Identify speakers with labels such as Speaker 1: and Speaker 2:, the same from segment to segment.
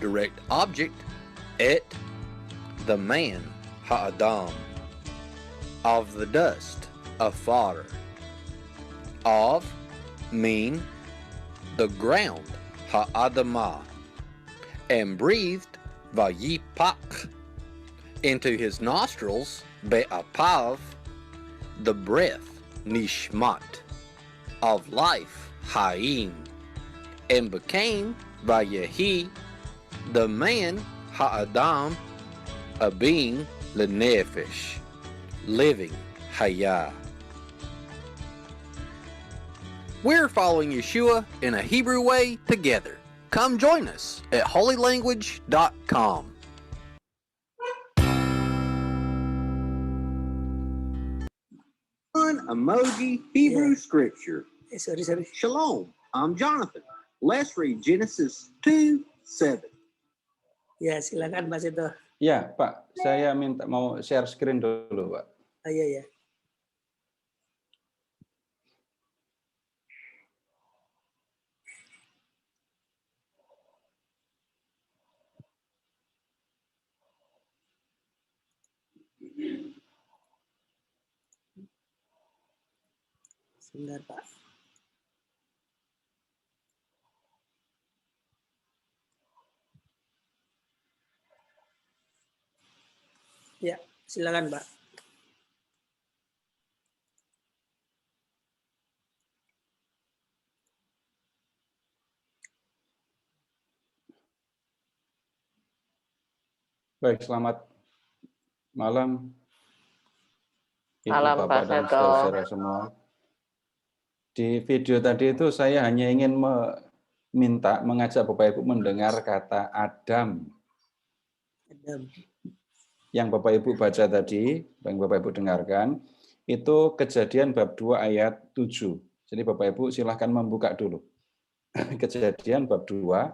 Speaker 1: direct object, et, the man, ha'adam, of the dust, afar, of, mean, the ground, ha'adamah, and breathed, vayipak, into his nostrils, be'apav, the breath, nishmat, of life, haim, and became, vayehi, the man, ha'adam, a being, lenefesh, living, hayah. We're following Yeshua in a Hebrew way together. Come join us at holylanguage.com. Emoji Hebrew Scripture.
Speaker 2: Sorry.
Speaker 1: Shalom, I'm Jonathan. Let's read Genesis 2:7.
Speaker 2: Ya, silakan Mas itu.
Speaker 3: Ya, Pak, saya mau share screen dulu, Pak.
Speaker 2: Iya. Sebentar, Pak. Ya, silakan, Pak.
Speaker 3: Baik, selamat malam. Ibu,
Speaker 4: Malam,
Speaker 3: Bapak,
Speaker 4: Pak
Speaker 3: dan
Speaker 4: Seto.
Speaker 3: saudara semua. Di video tadi itu saya hanya ingin mengajak Bapak Ibu mendengar kata Adam. Yang Bapak Ibu baca tadi, yang Bapak Ibu dengarkan, itu Kejadian bab 2 ayat 7. Jadi Bapak Ibu silahkan membuka dulu. Kejadian bab 2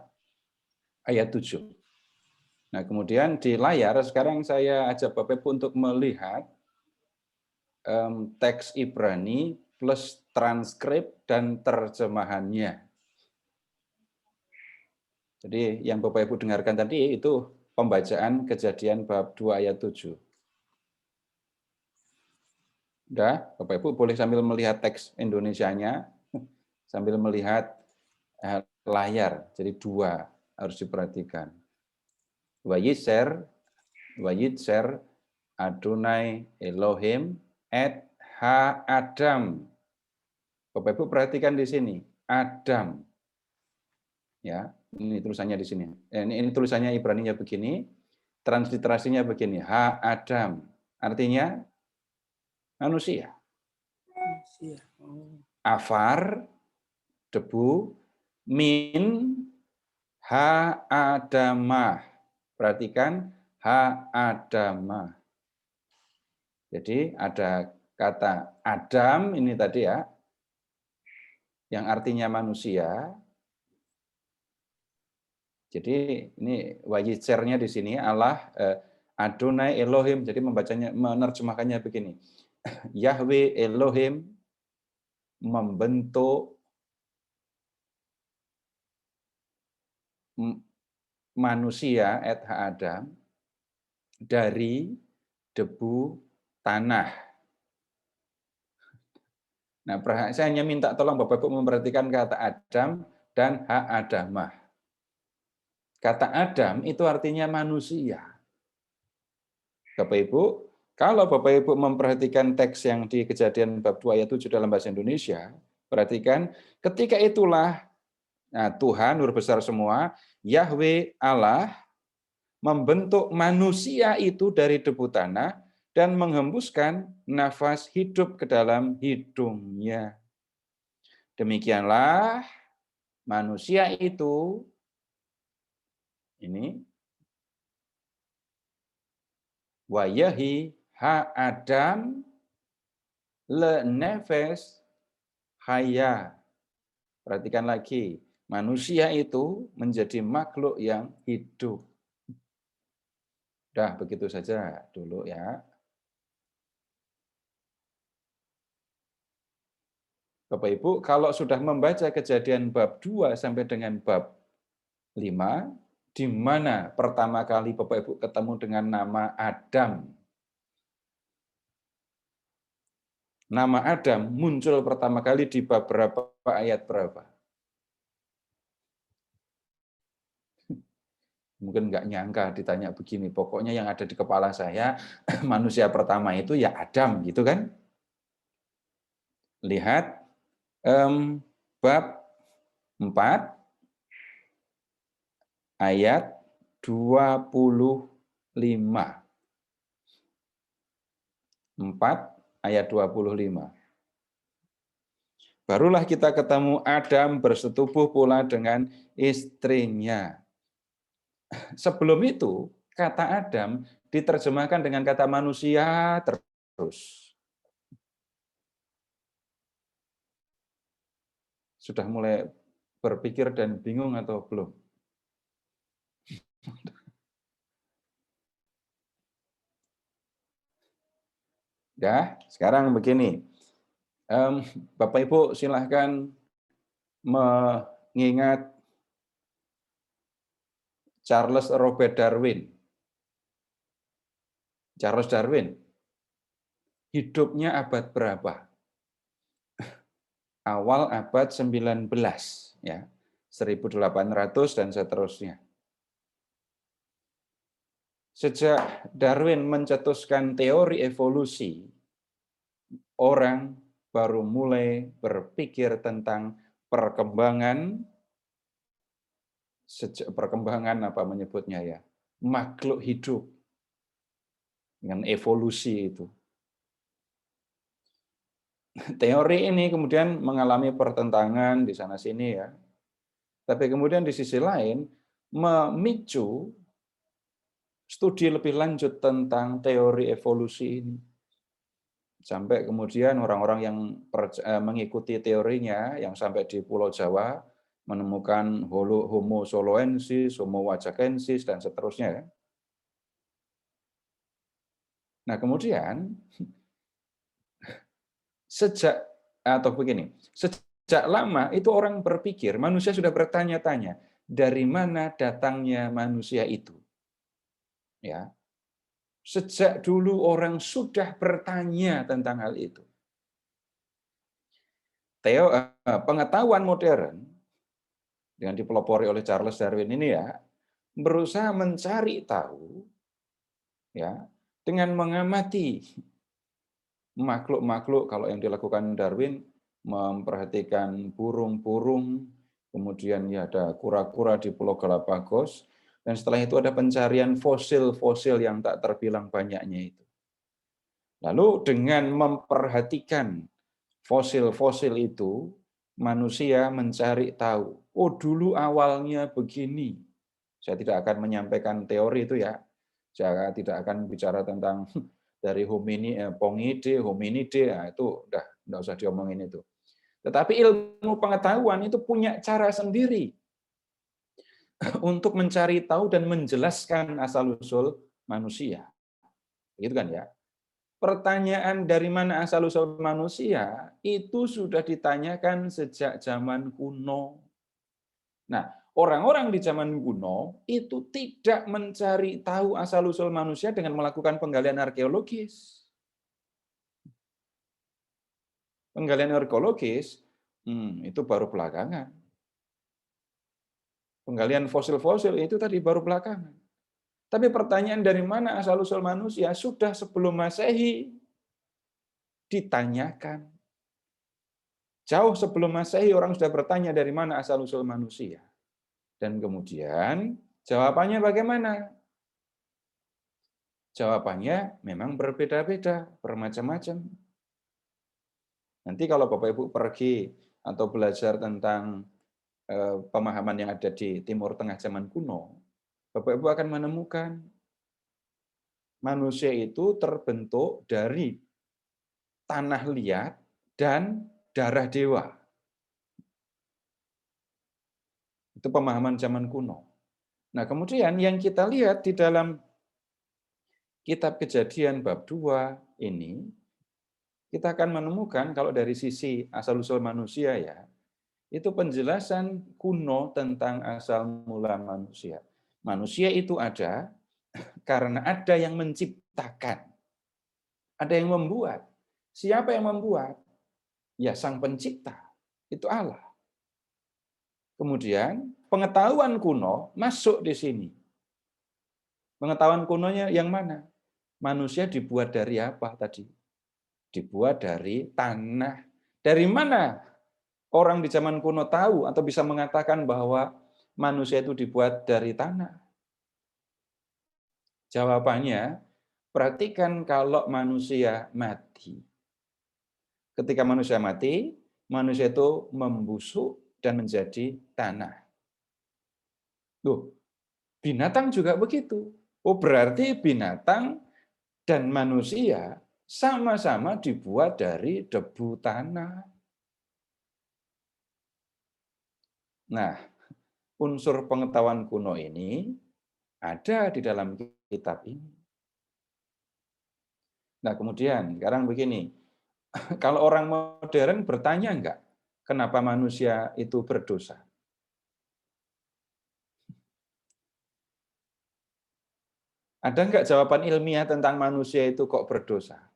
Speaker 3: ayat 7. Nah, kemudian di layar sekarang saya ajak Bapak Ibu untuk melihat teks Ibrani plus transkrip dan terjemahannya. Jadi yang Bapak Ibu dengarkan tadi itu pembacaan Kejadian bab 2 ayat 7. Udah, Bapak Ibu boleh sambil melihat teks Indonesianya, sambil melihat layar. Jadi dua harus diperhatikan. Vayitzer Adonai Elohim et ha Adam. Bapak Ibu perhatikan di sini, Adam. Ya, ini tulisannya di sini. Ini tulisannya Ibraninya begini, transliterasinya begini, ha Adam. Artinya manusia. Afar, debu, min, ha Adamah. Perhatikan, ha Adamah. Jadi ada kata Adam ini tadi ya, yang artinya manusia. Jadi ini wajicernya di sini Allah Adonai Elohim. Jadi menerjemahkannya begini. Yahweh Elohim membentuk manusia et ha Adam dari debu tanah. Nah, saya hanya minta tolong Bapak Ibu memperhatikan kata Adam dan ha Adamah. Kata Adam itu artinya manusia. Bapak Ibu, kalau Bapak Ibu memperhatikan teks yang di Kejadian bab 2 ayat 7 dalam bahasa Indonesia, perhatikan, ketika itulah Tuhan, Huruf besar semua, Yahweh Allah, membentuk manusia itu dari debu tanah dan menghembuskan nafas hidup ke dalam hidungnya. Demikianlah manusia itu, ini, wayahi ha Adam le nefes haya. Perhatikan lagi, manusia itu menjadi makhluk yang hidup. Dah, begitu saja dulu ya. Bapak Ibu, kalau sudah membaca Kejadian bab 2 sampai dengan bab 5, di mana pertama kali Bapak Ibu ketemu dengan nama Adam? Nama Adam muncul pertama kali di bab berapa, ayat berapa? Mungkin nggak nyangka ditanya begini, pokoknya yang ada di kepala saya, manusia pertama itu ya Adam, gitu kan? Lihat bab 4 ayat 25. 4 ayat 25. Barulah kita ketemu Adam bersetubuh pula dengan istrinya. Sebelum itu, kata Adam diterjemahkan dengan kata manusia terus. Sudah mulai berpikir dan bingung atau belum? Ya, sekarang begini. Bapak Ibu silahkan mengingat Charles Robert Darwin. Charles Darwin hidupnya abad berapa? Awal abad 19, ya. 1800 dan seterusnya. Sejak Darwin mencetuskan teori evolusi, orang baru mulai berpikir tentang perkembangan apa menyebutnya ya, makhluk hidup dengan evolusi itu. Teori ini kemudian mengalami pertentangan di sana sini ya. Tapi kemudian di sisi lain memicu studi lebih lanjut tentang teori evolusi ini. Sampai kemudian orang-orang yang mengikuti teorinya yang sampai di Pulau Jawa menemukan Homo soloensis, Homo wajakensis dan seterusnya. Nah, kemudian sejak lama itu orang berpikir, manusia sudah bertanya-tanya, dari mana datangnya manusia itu? Ya. Sejak dulu orang sudah bertanya tentang hal itu. Pengetahuan modern yang dipelopori oleh Charles Darwin ini ya, berusaha mencari tahu ya dengan mengamati makhluk-makhluk. Kalau yang dilakukan Darwin memperhatikan burung-burung, kemudian ya ada kura-kura di Pulau Galapagos, dan setelah itu ada pencarian fosil-fosil yang tak terbilang banyaknya itu. Lalu dengan memperhatikan fosil-fosil itu, manusia mencari tahu, oh dulu awalnya begini. Saya tidak akan menyampaikan teori itu ya, saya tidak akan bicara tentang dari hominide, nah itu udah enggak usah diomongin itu. Tetapi ilmu pengetahuan itu punya cara sendiri untuk mencari tahu dan menjelaskan asal-usul manusia. Begitu kan ya? Pertanyaan dari mana asal-usul manusia itu sudah ditanyakan sejak zaman kuno. Nah, orang-orang di zaman kuno itu tidak mencari tahu asal-usul manusia dengan melakukan penggalian arkeologis. Penggalian arkeologis itu baru belakangan. Penggalian fosil-fosil itu tadi baru belakangan. Tapi pertanyaan dari mana asal-usul manusia sudah sebelum Masehi ditanyakan. Jauh sebelum Masehi orang sudah bertanya dari mana asal-usul manusia. Dan kemudian jawabannya bagaimana? Jawabannya memang berbeda-beda, bermacam-macam. Nanti kalau Bapak Ibu pergi atau belajar tentang pemahaman yang ada di Timur Tengah zaman kuno, Bapak Ibu akan menemukan manusia itu terbentuk dari tanah liat dan darah dewa. Itu pemahaman zaman kuno. Nah, kemudian yang kita lihat di dalam kitab Kejadian bab 2 ini, kita akan menemukan kalau dari sisi asal-usul manusia ya, itu penjelasan kuno tentang asal mula manusia. Manusia itu ada karena ada yang menciptakan. Ada yang membuat. Siapa yang membuat? Ya Sang Pencipta. Itu Allah. Kemudian pengetahuan kuno masuk di sini. Pengetahuan kunonya yang mana? Manusia dibuat dari apa tadi? Dibuat dari tanah. Dari mana orang di zaman kuno tahu atau bisa mengatakan bahwa manusia itu dibuat dari tanah? Jawabannya, perhatikan kalau manusia mati. Ketika manusia mati, manusia itu membusuk dan menjadi tanah. Loh, binatang juga begitu. Oh, berarti binatang dan manusia sama-sama dibuat dari debu tanah. Nah, unsur pengetahuan kuno ini ada di dalam kitab ini. Nah, kemudian sekarang begini, kalau orang modern bertanya enggak, kenapa manusia itu berdosa? Ada enggak jawaban ilmiah tentang manusia itu kok berdosa?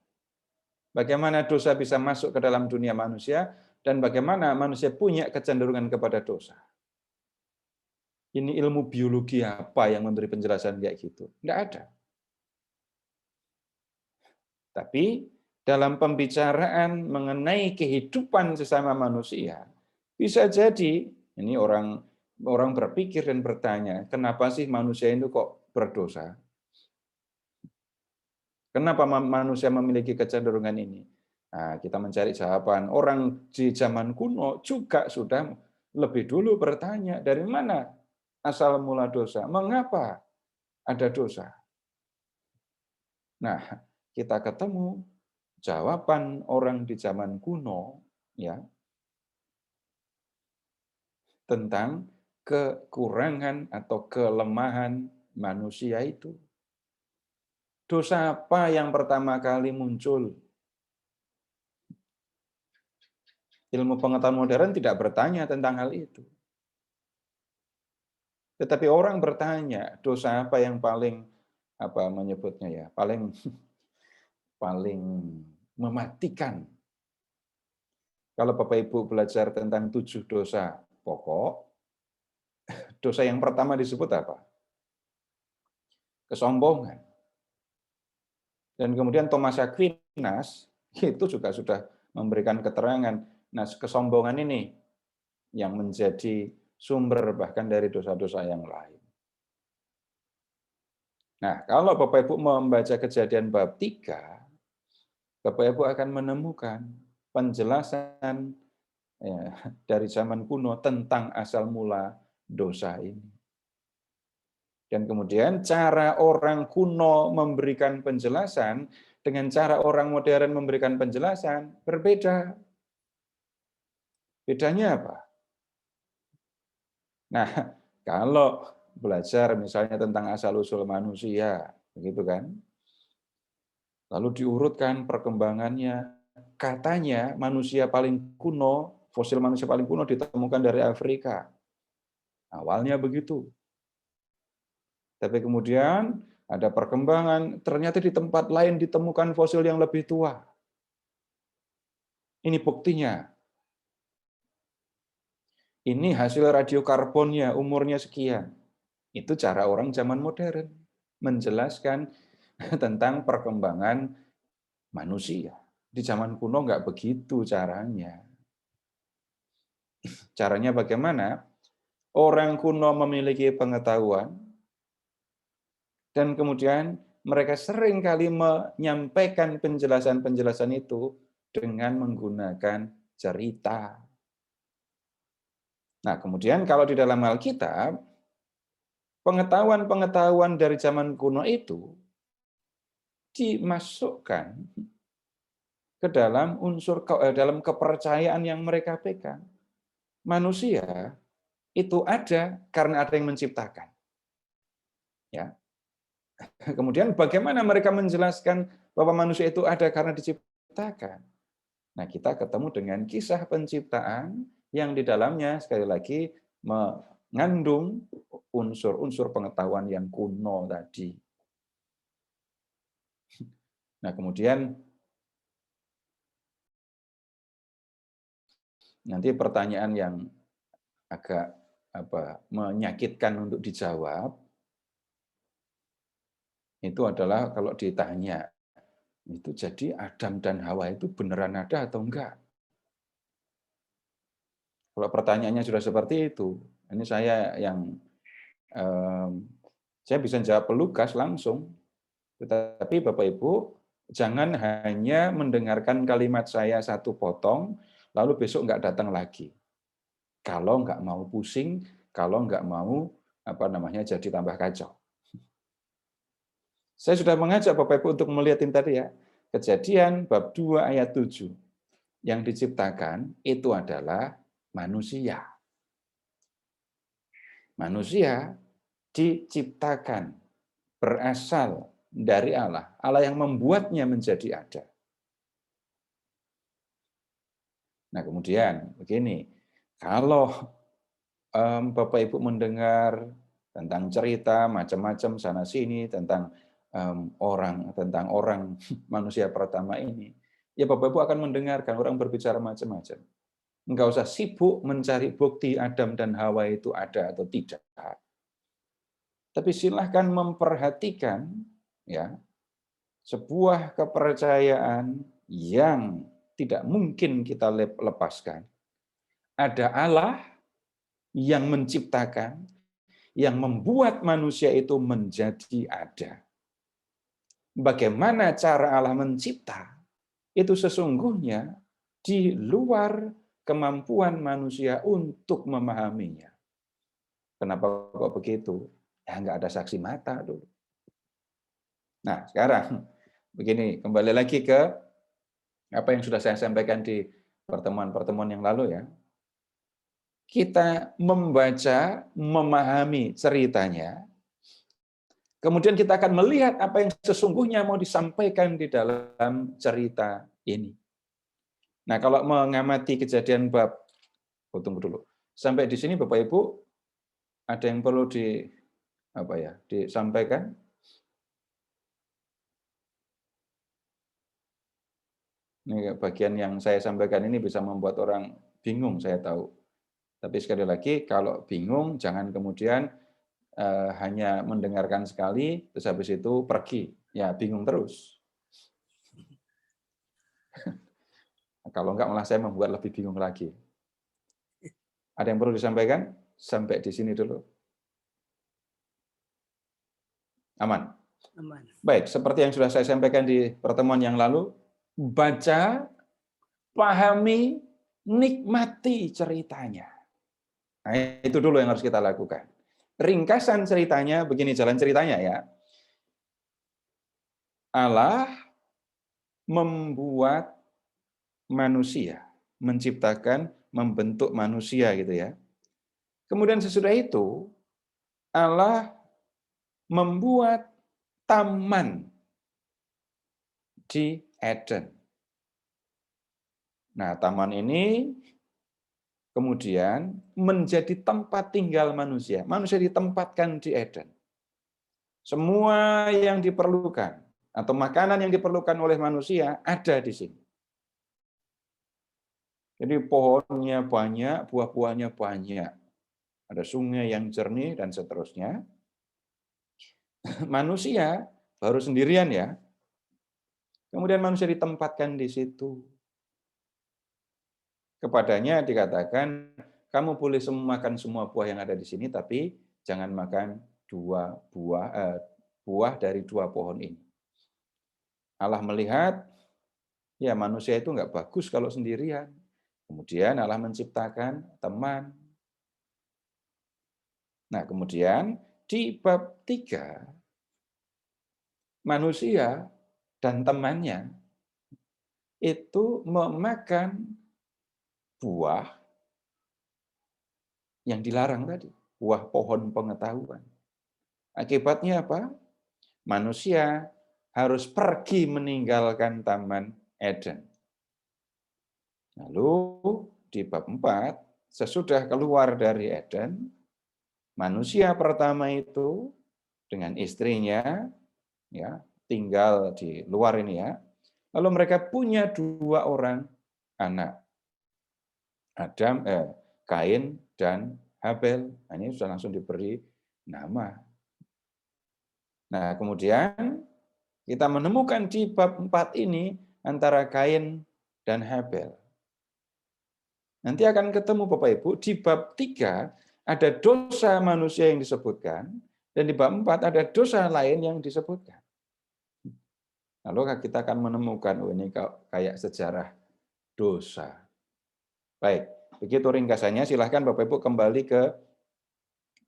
Speaker 3: Bagaimana dosa bisa masuk ke dalam dunia manusia, dan bagaimana manusia punya kecenderungan kepada dosa? Ini ilmu biologi apa yang memberi penjelasan kayak gitu? Enggak ada. Tapi dalam pembicaraan mengenai kehidupan sesama manusia, bisa jadi ini orang berpikir dan bertanya, kenapa sih manusia itu kok berdosa? Kenapa manusia memiliki kecenderungan ini? Nah, kita mencari jawaban. Orang di zaman kuno juga sudah lebih dulu bertanya, dari mana asal mula dosa? Mengapa ada dosa? Nah, kita ketemu jawaban orang di zaman kuno ya tentang kekurangan atau kelemahan manusia itu. Dosa apa yang pertama kali muncul? Ilmu pengetahuan modern tidak bertanya tentang hal itu. Tetapi orang bertanya, dosa apa yang paling menyebutnya ya, paling mematikan. Kalau Bapak Ibu belajar tentang 7 dosa pokok, dosa yang pertama disebut apa? Kesombongan. Dan kemudian Thomas Aquinas itu juga sudah memberikan keterangan. Nah, kesombongan ini yang menjadi sumber bahkan dari dosa-dosa yang lain. Nah, kalau Bapak Ibu membaca Kejadian bab 3, Bapak Ibu akan menemukan penjelasan dari zaman kuno tentang asal mula dosa ini. Dan kemudian cara orang kuno memberikan penjelasan dengan cara orang modern memberikan penjelasan berbeda. Bedanya apa? Nah, kalau belajar misalnya tentang asal-usul manusia, begitu kan? Lalu diurutkan perkembangannya, katanya manusia paling kuno, fosil manusia paling kuno ditemukan dari Afrika. Awalnya begitu. Tapi kemudian ada perkembangan, ternyata di tempat lain ditemukan fosil yang lebih tua. Ini buktinya. Ini hasil radiokarbonnya, umurnya sekian. Itu cara orang zaman modern menjelaskan tentang perkembangan manusia. Di zaman kuno nggak begitu caranya. Caranya bagaimana? Orang kuno memiliki pengetahuan, dan kemudian mereka sering kali menyampaikan penjelasan-penjelasan itu dengan menggunakan cerita. Nah, kemudian kalau di dalam Alkitab, pengetahuan-pengetahuan dari zaman kuno itu dimasukkan ke dalam dalam kepercayaan yang mereka pegang. Manusia itu ada karena ada yang menciptakan. Ya. Kemudian bagaimana mereka menjelaskan bahwa manusia itu ada karena diciptakan? Nah, kita ketemu dengan kisah penciptaan yang di dalamnya sekali lagi mengandung unsur-unsur pengetahuan yang kuno tadi. Nah, kemudian nanti pertanyaan yang agak menyakitkan untuk dijawab itu adalah kalau ditanya, itu jadi Adam dan Hawa itu beneran ada atau enggak? Kalau pertanyaannya sudah seperti itu, ini saya yang saya bisa jawab pelugas langsung, tetapi Bapak Ibu jangan hanya mendengarkan kalimat saya satu potong, lalu besok nggak datang lagi. Kalau nggak mau pusing, kalau nggak mau jadi tambah kacau. Saya sudah mengajak Bapak Ibu untuk melihatin tadi ya, Kejadian bab 2 ayat 7. Yang diciptakan itu adalah manusia. Manusia diciptakan berasal dari Allah. Allah yang membuatnya menjadi ada. Nah, kemudian begini, kalau Bapak Ibu mendengar tentang cerita macam-macam sana sini tentang orang manusia pertama ini, ya Bapak Ibu akan mendengarkan orang berbicara macam-macam. Enggak usah sibuk mencari bukti Adam dan Hawa itu ada atau tidak. Tapi silahkan memperhatikan ya sebuah kepercayaan yang tidak mungkin kita lepaskan. Ada Allah yang menciptakan, yang membuat manusia itu menjadi ada. Bagaimana cara Allah mencipta? Itu sesungguhnya di luar kemampuan manusia untuk memahaminya. Kenapa kok begitu? Ya nggak ada saksi mata dulu. Nah, sekarang begini, kembali lagi ke apa yang sudah saya sampaikan di pertemuan-pertemuan yang lalu ya. Kita membaca, memahami ceritanya, kemudian kita akan melihat apa yang sesungguhnya mau disampaikan di dalam cerita ini. Nah, kalau mengamati Kejadian bab, tunggu dulu. Sampai di sini Bapak Ibu ada yang perlu disampaikan? Ini bagian yang saya sampaikan ini bisa membuat orang bingung, saya tahu. Tapi sekali lagi, kalau bingung jangan kemudian hanya mendengarkan sekali, terus habis itu pergi. Ya, bingung terus. Kalau enggak malah saya membuat lebih bingung lagi. Ada yang perlu disampaikan? Sampai di sini dulu. Aman?
Speaker 2: Aman.
Speaker 3: Baik, seperti yang sudah saya sampaikan di pertemuan yang lalu, baca, pahami, nikmati ceritanya. Nah, itu dulu yang harus kita lakukan. Ringkasan ceritanya, begini jalan ceritanya ya. Allah membuat manusia, menciptakan, membentuk manusia gitu ya. Kemudian sesudah itu, Allah membuat taman di Eden. Nah, taman ini kemudian menjadi tempat tinggal manusia. Manusia ditempatkan di Eden. Semua yang diperlukan atau makanan yang diperlukan oleh manusia ada di sini. Jadi pohonnya banyak, buah-buahnya banyak. Ada sungai yang jernih dan seterusnya. Manusia baru sendirian ya. Kemudian manusia ditempatkan di situ. Kepadanya dikatakan, kamu boleh makan semua buah yang ada di sini, tapi jangan makan buah dari 2 pohon ini. Allah melihat, ya manusia itu nggak bagus kalau sendirian. Kemudian Allah menciptakan teman. Nah, kemudian di bab 3, manusia dan temannya itu memakan buah yang dilarang tadi, buah pohon pengetahuan. Akibatnya apa? Manusia harus pergi meninggalkan Taman Eden. Lalu di bab 4, sesudah keluar dari Eden, Manusia pertama itu dengan istrinya, ya, tinggal di luar ini ya. Lalu mereka punya 2 orang anak, Kain dan Habel. Nah, ini sudah langsung diberi nama. Nah, kemudian kita menemukan di bab 4 ini antara Kain dan Habel. Nanti akan ketemu Bapak Ibu, di bab 3 ada dosa manusia yang disebutkan, dan di bab 4 ada dosa lain yang disebutkan. Lalu kita akan menemukan, oh ini kayak sejarah dosa. Baik, begitu ringkasannya, silahkan Bapak Ibu kembali ke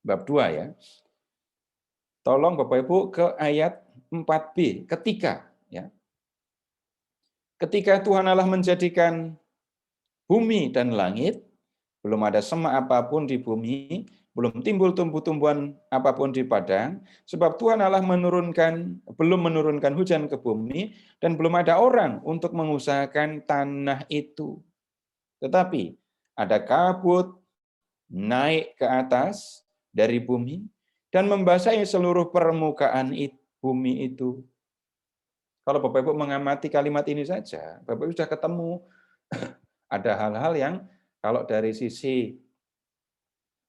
Speaker 3: bab 2 ya. Tolong Bapak Ibu ke ayat 4b, ketika. Ya. Ketika Tuhan Allah menjadikan bumi dan langit, belum ada semak apapun di bumi, belum timbul tumbuh-tumbuhan apapun di padang, sebab Tuhan Allah belum menurunkan hujan ke bumi, dan belum ada orang untuk mengusahakan tanah itu. Tetapi ada kabut naik ke atas dari bumi dan membasahi seluruh permukaan bumi itu. Kalau Bapak Ibu mengamati kalimat ini saja, Bapak Ibu sudah ketemu ada hal-hal yang kalau dari sisi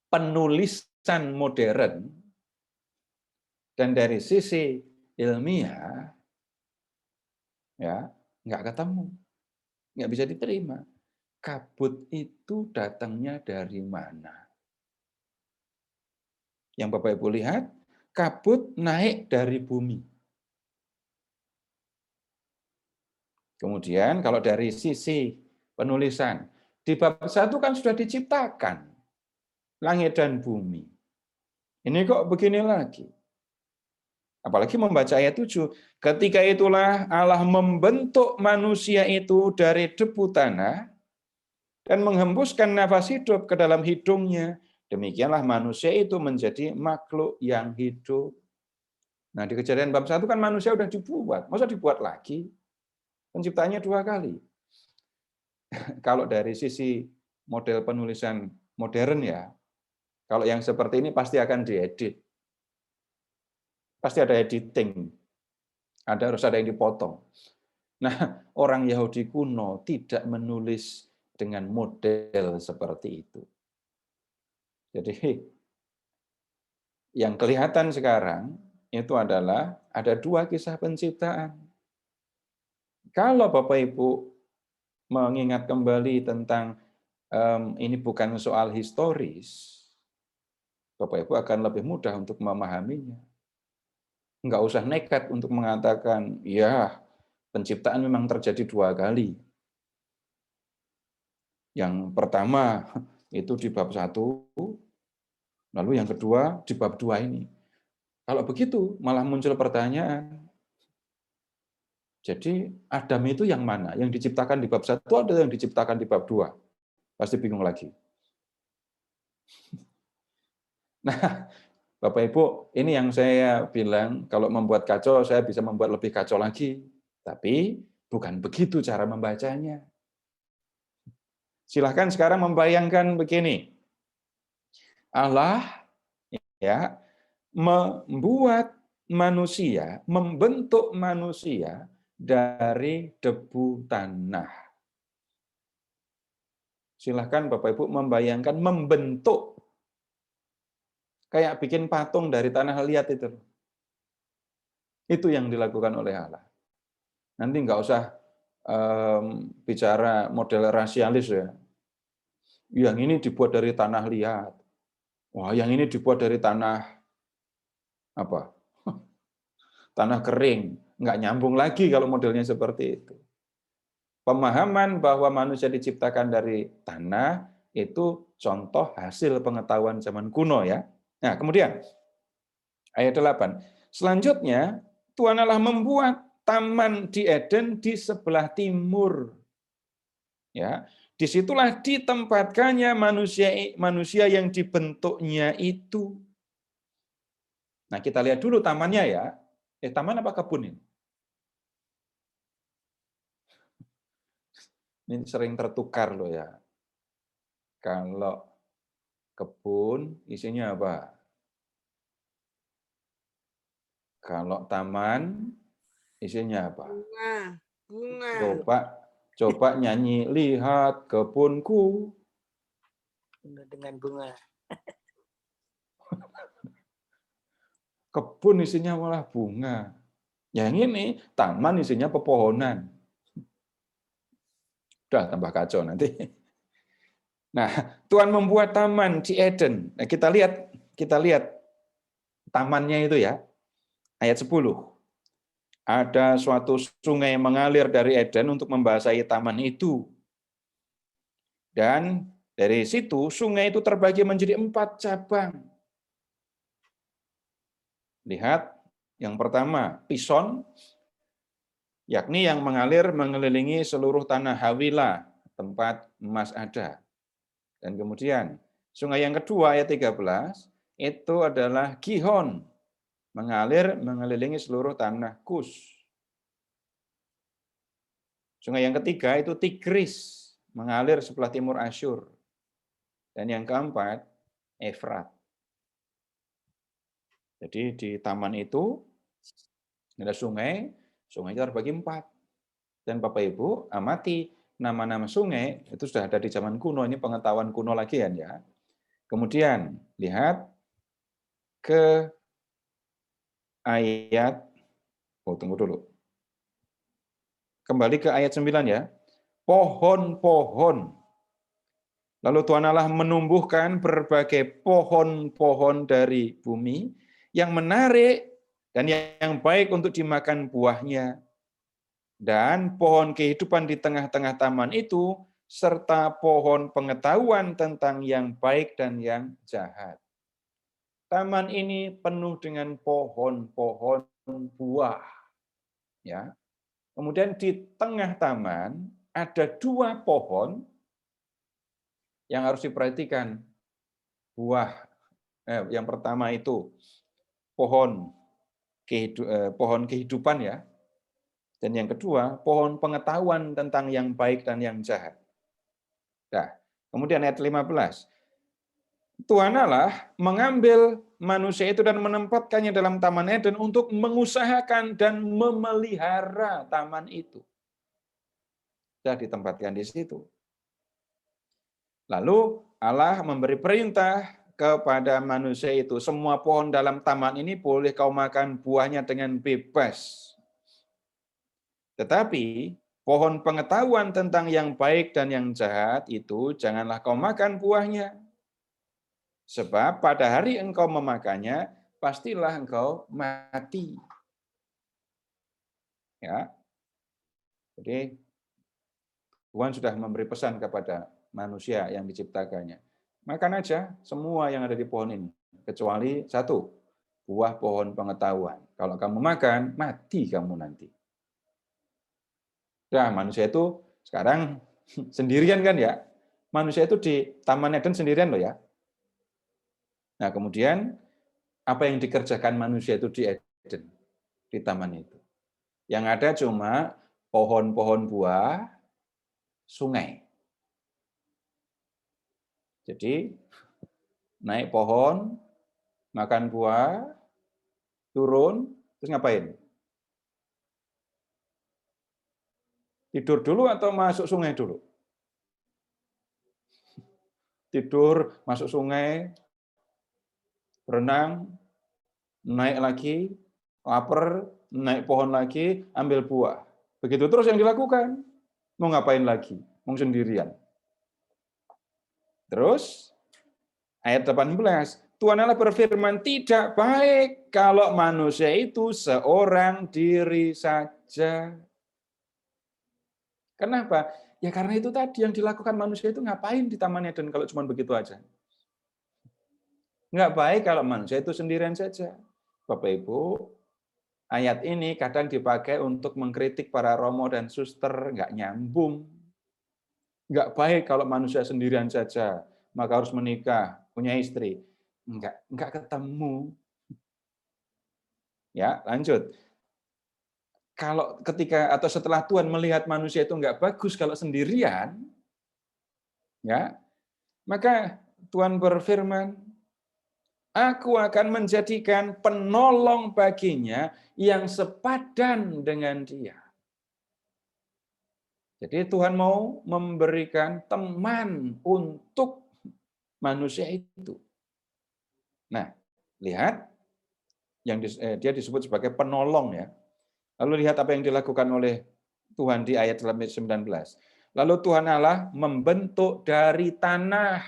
Speaker 3: penulisan modern dan dari sisi ilmiah, ya nggak ketemu, nggak bisa diterima. Kabut itu datangnya dari mana? Yang Bapak Ibu lihat, kabut naik dari bumi. Kemudian kalau dari sisi penulisan, di bab 1 kan sudah diciptakan langit dan bumi. Ini kok begini lagi? Apalagi membaca ayat 7. Ketika itulah Allah membentuk manusia itu dari debu tanah dan menghembuskan nafas hidup ke dalam hidungnya. Demikianlah manusia itu menjadi makhluk yang hidup. Nah, di Kejadian bab 1 kan manusia sudah dibuat. Masa dibuat lagi? Penciptaannya 2 kali. Kalau dari sisi model penulisan modern ya, kalau yang seperti ini pasti akan diedit. Pasti ada editing. Harus ada yang dipotong. Nah, orang Yahudi kuno tidak menulis dengan model seperti itu. Jadi, yang kelihatan sekarang itu adalah ada 2 kisah penciptaan. Kalau Bapak Ibu mengingat kembali tentang ini bukan soal historis, Bapak Ibu akan lebih mudah untuk memahaminya. Enggak usah nekat untuk mengatakan, ya penciptaan memang terjadi 2 kali. Yang pertama itu di bab 1, lalu yang kedua di bab 2 ini. Kalau begitu malah muncul pertanyaan, jadi Adam itu yang mana? Yang diciptakan di bab 1 atau yang diciptakan di bab 2? Pasti bingung lagi. Nah, Bapak Ibu, ini yang saya bilang, kalau membuat kacau, saya bisa membuat lebih kacau lagi. Tapi bukan begitu cara membacanya. Silahkan sekarang membayangkan begini. Allah ya membuat manusia, membentuk manusia dari debu tanah. Silahkan Bapak Ibu membayangkan membentuk. Kayak bikin patung dari tanah liat itu. Itu yang dilakukan oleh Allah. Nanti nggak usah bicara model rasialis ya. Yang ini dibuat dari tanah liat. Wah, yang ini dibuat dari tanah apa? Tanah kering. Nggak nyambung lagi kalau modelnya seperti itu. Pemahaman bahwa manusia diciptakan dari tanah itu contoh hasil pengetahuan zaman kuno ya. Nah, kemudian ayat 8. Selanjutnya, Tuhan Allah membuat taman di Eden di sebelah timur. Ya, disitulah ditempatkannya manusia yang dibentuknya itu. Nah, kita lihat dulu tamannya ya. Taman apa kebun ini? Ini sering tertukar loh ya. Kalau kebun isinya apa? Kalau taman isinya apa?
Speaker 2: Bunga. Bunga.
Speaker 3: Coba nyanyi, lihat kebunku.
Speaker 2: Penuh dengan bunga.
Speaker 3: Kebun isinya malah bunga. Yang ini taman isinya pepohonan. Udah tambah kacau nanti. Nah, Tuhan membuat taman di Eden. Nah, kita lihat tamannya itu ya. Ayat 10. Ada suatu sungai mengalir dari Eden untuk membasahi taman itu. Dan dari situ sungai itu terbagi menjadi 4 cabang. Lihat, yang pertama Pison, yakni yang mengalir mengelilingi seluruh tanah Hawila, tempat emas ada. Dan kemudian sungai yang kedua ayat 13 itu adalah Gihon, mengalir mengelilingi seluruh tanah Kus. Sungai yang ketiga itu Tigris, mengalir sebelah timur Asyur. Dan yang keempat, Efrat. Jadi di taman itu ada sungai terbagi 4. Dan Bapak Ibu amati nama-nama sungai itu sudah ada di zaman kuno, ini pengetahuan kuno lagi ya. Kemudian lihat ke ayat, tunggu dulu. Kembali ke ayat 9 ya. Pohon-pohon. Lalu Tuhan Allah menumbuhkan berbagai pohon-pohon dari bumi yang menarik dan yang baik untuk dimakan buahnya. Dan pohon kehidupan di tengah-tengah taman itu, serta pohon pengetahuan tentang yang baik dan yang jahat. Taman ini penuh dengan pohon-pohon buah. Ya. Kemudian di tengah taman ada 2 pohon yang harus diperhatikan. Yang pertama itu pohon kehidupan ya. Dan yang kedua, pohon pengetahuan tentang yang baik dan yang jahat. Nah, kemudian ayat 15. Tuhan Allah mengambil manusia itu dan menempatkannya dalam Taman Eden untuk mengusahakan dan memelihara taman itu. Sudah ditempatkan di situ. Lalu Allah memberi perintah kepada manusia itu, semua pohon dalam taman ini boleh kau makan buahnya dengan bebas. Tetapi pohon pengetahuan tentang yang baik dan yang jahat itu janganlah kau makan buahnya. Sebab pada hari engkau memakannya, pastilah engkau mati. Ya. Jadi Tuhan sudah memberi pesan kepada manusia yang diciptakannya. Makan aja semua yang ada di pohon ini, kecuali 1, buah pohon pengetahuan. Kalau kamu makan, mati kamu nanti. Nah, manusia itu sekarang sendirian kan ya. Manusia itu di Taman Eden sendirian loh ya. Nah, kemudian apa yang dikerjakan manusia itu di Eden, di taman itu? Yang ada cuma pohon-pohon buah, sungai. Jadi naik pohon, makan buah, turun, terus ngapain? Tidur dulu atau masuk sungai dulu? Tidur, masuk sungai, berenang, naik lagi, lapar, naik pohon lagi, ambil buah. Begitu terus yang dilakukan. Mau ngapain lagi? Mau sendirian. Terus, ayat 18, Tuhan Allah berfirman, tidak baik kalau manusia itu seorang diri saja. Kenapa? Ya karena itu tadi yang dilakukan manusia itu ngapain di Taman Eden kalau cuma begitu aja. Nggak baik kalau manusia itu sendirian saja. Bapak Ibu, ayat ini kadang dipakai untuk mengkritik para romo dan suster, nggak nyambung. Nggak baik kalau manusia sendirian saja, maka harus menikah, punya istri. Nggak ketemu. Ya, lanjut. Kalau ketika atau setelah Tuhan melihat manusia itu nggak bagus kalau sendirian, ya, maka Tuhan berfirman, Aku akan menjadikan penolong baginya yang sepadan dengan dia. Jadi Tuhan mau memberikan teman untuk manusia itu. Nah, lihat yang dia disebut sebagai penolong ya. Lalu lihat apa yang dilakukan oleh Tuhan di ayat 19. Lalu Tuhan Allah membentuk dari tanah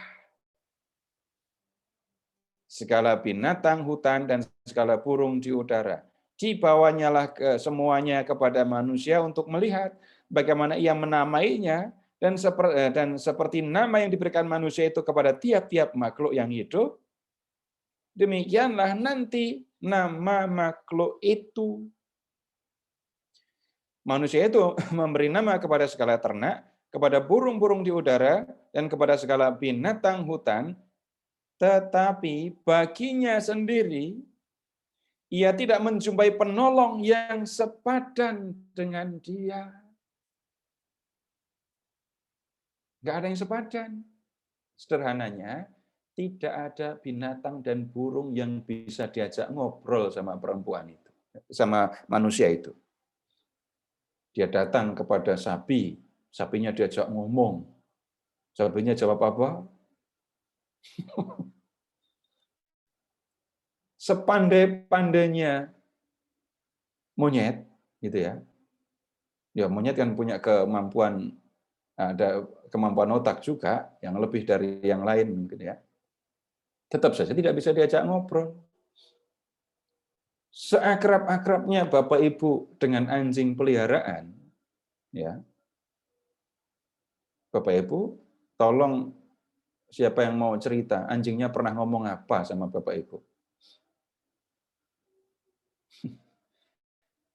Speaker 3: segala binatang hutan dan segala burung di udara. Dibawanyalah semuanya kepada manusia untuk melihat bagaimana ia menamainya, dan seperti nama yang diberikan manusia itu kepada tiap-tiap makhluk yang hidup, demikianlah nanti nama makhluk itu. Manusia itu memberi nama kepada segala ternak, kepada burung-burung di udara, dan kepada segala binatang hutan, tetapi baginya sendiri, ia tidak menjumpai penolong yang sepadan dengan dia. Nggak ada yang sepadan. Sederhananya, tidak ada binatang dan burung yang bisa diajak ngobrol sama perempuan itu, sama manusia itu. Dia datang kepada sapi, sapinya diajak ngomong. Sapinya jawab apa? Sepandai-pandainya monyet, gitu ya. Ya, monyet kan punya kemampuan, ada kemampuan otak juga yang lebih dari yang lain mungkin ya. Tetap saja tidak bisa diajak ngobrol. Seakrab-akrabnya Bapak Ibu dengan anjing peliharaan, ya. Bapak Ibu, tolong siapa yang mau cerita, anjingnya pernah ngomong apa sama Bapak Ibu?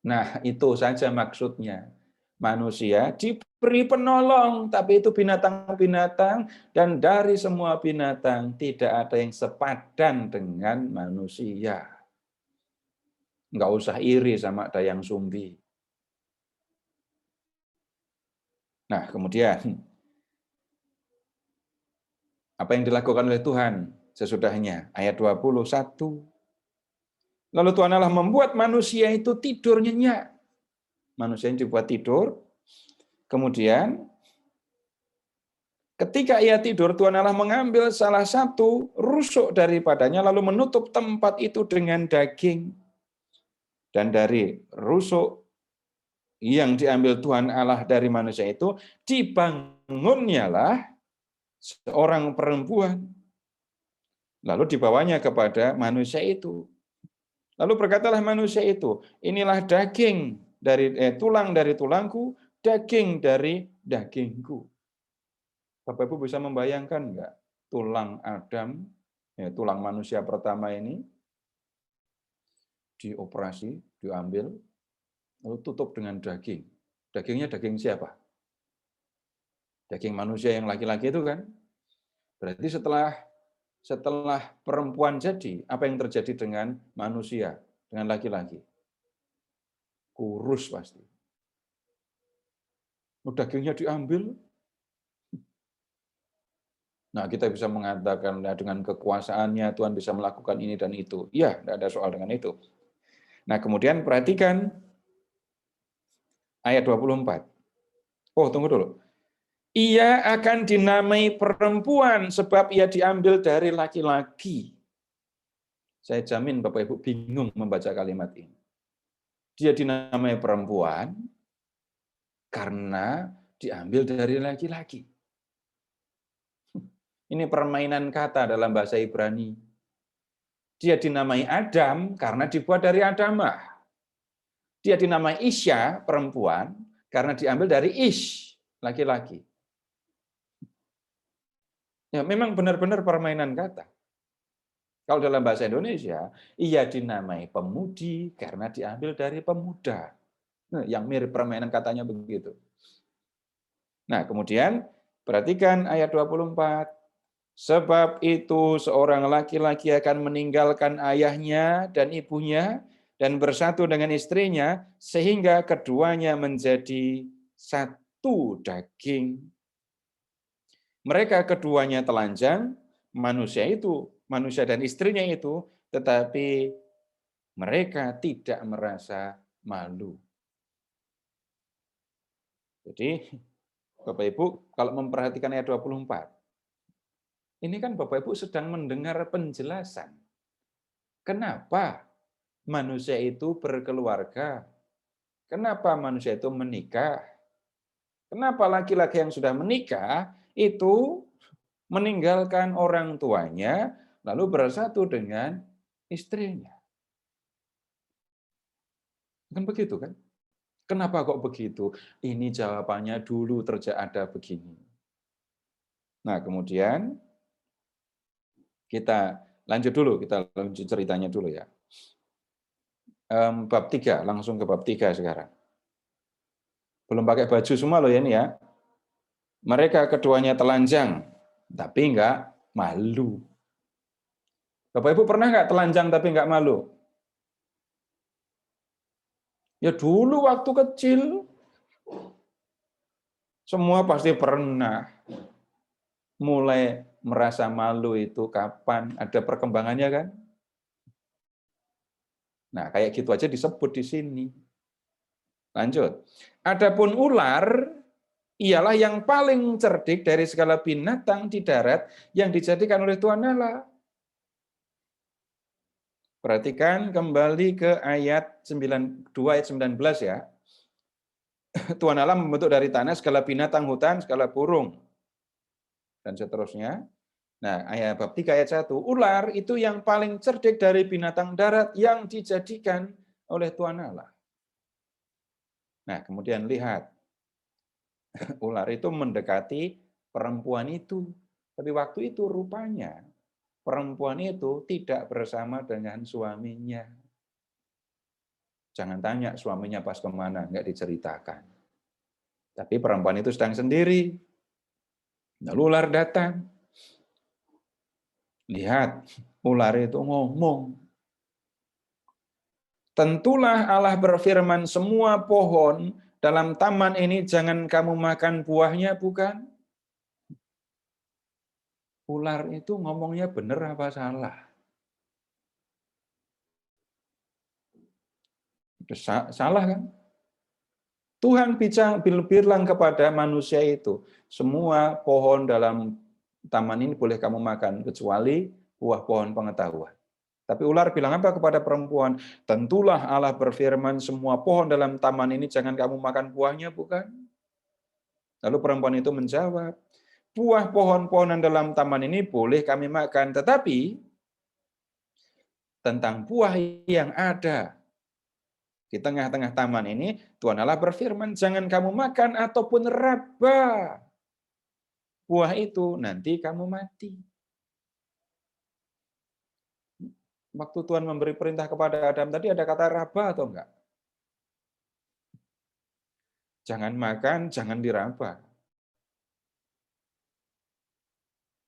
Speaker 3: Nah, itu saja maksudnya. Manusia diberi penolong, tapi itu binatang-binatang, dan dari semua binatang tidak ada yang sepadan dengan manusia. Nggak usah iri sama dayang sumbi. Nah, kemudian apa yang dilakukan oleh Tuhan sesudahnya? Ayat 21. Lalu Tuhan Allah membuat manusia itu tidur nyenyak. Manusia yang dibuat tidur. Kemudian ketika ia tidur, Tuhan Allah mengambil salah satu rusuk daripadanya lalu menutup tempat itu dengan daging. Dan dari rusuk yang diambil Tuhan Allah dari manusia itu, dibangunnyalah seorang perempuan. Lalu dibawanya kepada manusia itu. Lalu berkatalah manusia itu, inilah daging dari tulang dari tulangku, daging dari dagingku. Bapak Ibu bisa membayangkan enggak? Tulang Adam, ya, tulang manusia pertama ini, dioperasi, diambil, lalu tutup dengan daging. Dagingnya daging siapa? Daging manusia yang laki-laki itu kan? Berarti setelah perempuan jadi, apa yang terjadi dengan manusia, dengan laki-laki? Kurus pasti. Dagingnya diambil. Nah, kita bisa mengatakan dengan kekuasaannya Tuhan bisa melakukan ini dan itu. Iya, tidak ada soal dengan itu. Nah, kemudian perhatikan ayat 24. Oh, tunggu dulu. Ia akan dinamai perempuan sebab ia diambil dari laki-laki. Saya jamin Bapak Ibu bingung membaca kalimat ini. Dia dinamai perempuan karena diambil dari laki-laki. Ini permainan kata dalam bahasa Ibrani. Dia dinamai Adam karena dibuat dari Adamah. Dia dinamai Isya, perempuan, karena diambil dari Ish, laki-laki. Ya, memang benar-benar permainan kata. Kalau dalam bahasa Indonesia, ia dinamai pemudi karena diambil dari pemuda. Nah, yang mirip permainan katanya begitu. Nah, kemudian perhatikan ayat 24. Sebab itu seorang laki-laki akan meninggalkan ayahnya dan ibunya dan bersatu dengan istrinya sehingga keduanya menjadi satu daging. Mereka keduanya telanjang, manusia itu manusia dan istrinya itu, tetapi mereka tidak merasa malu. Jadi, Bapak Ibu, kalau memperhatikan ayat 24, ini kan Bapak Ibu sedang mendengar penjelasan. Kenapa manusia itu berkeluarga? Kenapa manusia itu menikah? Kenapa laki-laki yang sudah menikah itu meninggalkan orang tuanya, lalu bersatu dengan istrinya? Kan begitu kan? Kenapa kok begitu? Ini jawabannya dulu ada begini. Nah, kemudian kita lanjut dulu, kita lanjut ceritanya dulu ya. Bab 3, langsung ke bab 3 sekarang. Belum pakai baju semua loh ya ini ya. Mereka keduanya telanjang, tapi enggak malu. Bapak Ibu pernah enggak telanjang tapi enggak malu? Ya dulu waktu kecil, semua pasti pernah. Mulai merasa malu itu kapan? Ada perkembangannya kan? Nah, kayak gitu aja disebut di sini. Lanjut. Adapun ular ialah yang paling cerdik dari segala binatang di darat yang dijadikan oleh Tuhan Allah. Perhatikan kembali ke ayat 2 ayat 19 ya. Tuhan Allah membentuk dari tanah segala binatang hutan, segala burung, dan seterusnya. Nah, ayat bab 3 ayat 1, ular itu yang paling cerdik dari binatang darat yang dijadikan oleh Tuhan Allah. Nah, kemudian lihat, ular itu mendekati perempuan itu. Tapi waktu itu rupanya perempuan itu tidak bersama dengan suaminya. Jangan tanya suaminya pas kemana, nggak diceritakan. Tapi perempuan itu sedang sendiri. Lalu ular datang. Lihat, ular itu ngomong. Tentulah Allah berfirman, semua pohon dalam taman ini jangan kamu makan buahnya, bukan? Ular itu ngomongnya benar apa salah? Salah kan? Tuhan bilang kepada manusia itu, semua pohon dalam taman ini boleh kamu makan, kecuali buah pohon pengetahuan. Tapi ular bilang apa kepada perempuan? Tentulah Allah berfirman, semua pohon dalam taman ini jangan kamu makan buahnya, bukan? Lalu perempuan itu menjawab, buah pohon-pohonan dalam taman ini boleh kami makan, tetapi tentang buah yang ada di tengah-tengah taman ini, Tuhan Allah berfirman, jangan kamu makan ataupun raba buah itu, nanti kamu mati. Waktu Tuhan memberi perintah kepada Adam tadi ada kata raba atau enggak? Jangan makan, jangan diraba.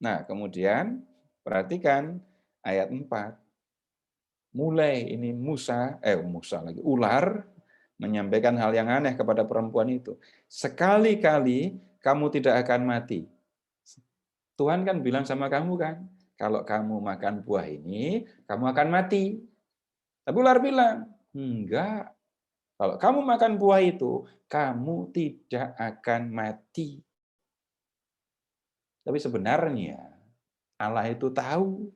Speaker 3: Nah, kemudian perhatikan ayat 4. Mulai ini ular menyampaikan hal yang aneh kepada perempuan itu. Sekali-kali kamu tidak akan mati. Tuhan kan bilang sama kamu kan, kalau kamu makan buah ini, kamu akan mati. Tapi ular bilang, enggak. Kalau kamu makan buah itu, kamu tidak akan mati. Tapi sebenarnya Allah itu tahu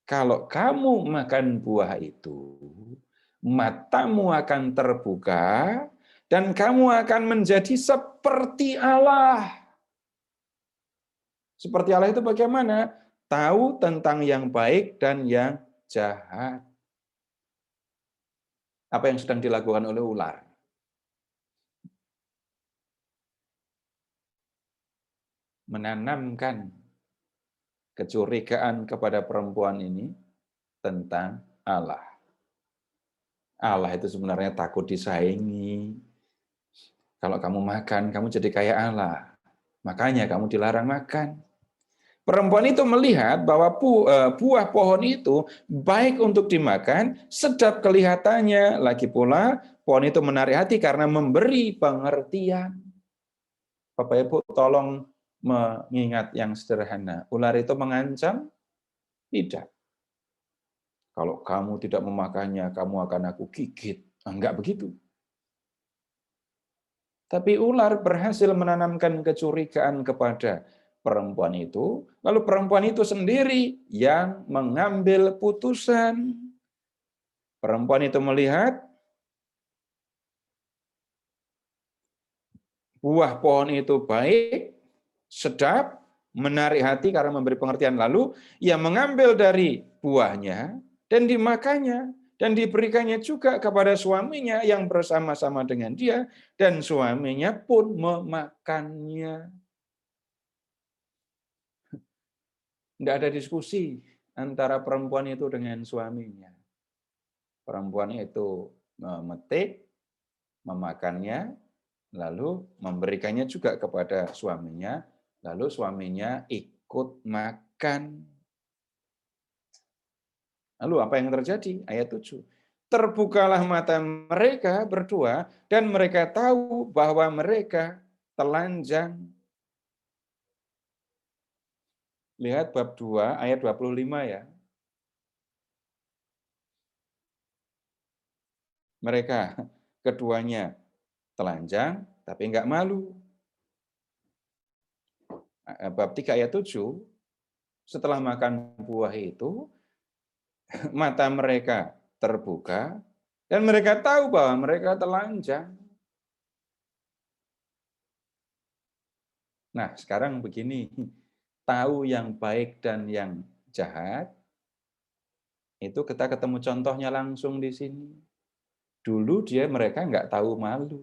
Speaker 3: kalau kamu makan buah itu, matamu akan terbuka dan kamu akan menjadi seperti Allah. Seperti Allah itu bagaimana? Tahu tentang yang baik dan yang jahat. Apa yang sedang dilakukan oleh ular? Menanamkan kecurigaan kepada perempuan ini tentang Allah. Allah itu sebenarnya takut disaingi. Kalau kamu makan, kamu jadi kayak Allah. Makanya kamu dilarang makan. Perempuan itu melihat bahwa buah pohon itu baik untuk dimakan, sedap kelihatannya. Lagi pula, pohon itu menarik hati karena memberi pengertian. Bapak Ibu tolong mengingat yang sederhana. Ular itu mengancam, Tidak. Kalau kamu tidak memakannya, kamu akan aku gigit. Enggak begitu. Tapi ular berhasil menanamkan kecurigaan kepada perempuan itu, lalu perempuan itu sendiri yang mengambil putusan. Perempuan itu melihat buah pohon itu baik, sedap, menarik hati karena memberi pengertian. Lalu ia mengambil dari buahnya dan dimakannya. Dan diberikannya juga kepada suaminya yang bersama-sama dengan dia. Dan suaminya pun memakannya. Tidak ada diskusi antara perempuan itu dengan suaminya. Perempuan itu memetik, memakannya, lalu memberikannya juga kepada suaminya, lalu suaminya ikut makan. Lalu apa yang terjadi? Ayat 7. Terbukalah mata mereka berdua dan mereka tahu bahwa mereka telanjang. Lihat bab 2 ayat 25 ya. Mereka keduanya telanjang tapi enggak malu. Bab 3 ayat 7, setelah makan buah itu, mata mereka terbuka, dan mereka tahu bahwa mereka telanjang. Nah, sekarang begini, tahu yang baik dan yang jahat, itu kita ketemu contohnya langsung di sini. Dulu mereka nggak tahu malu.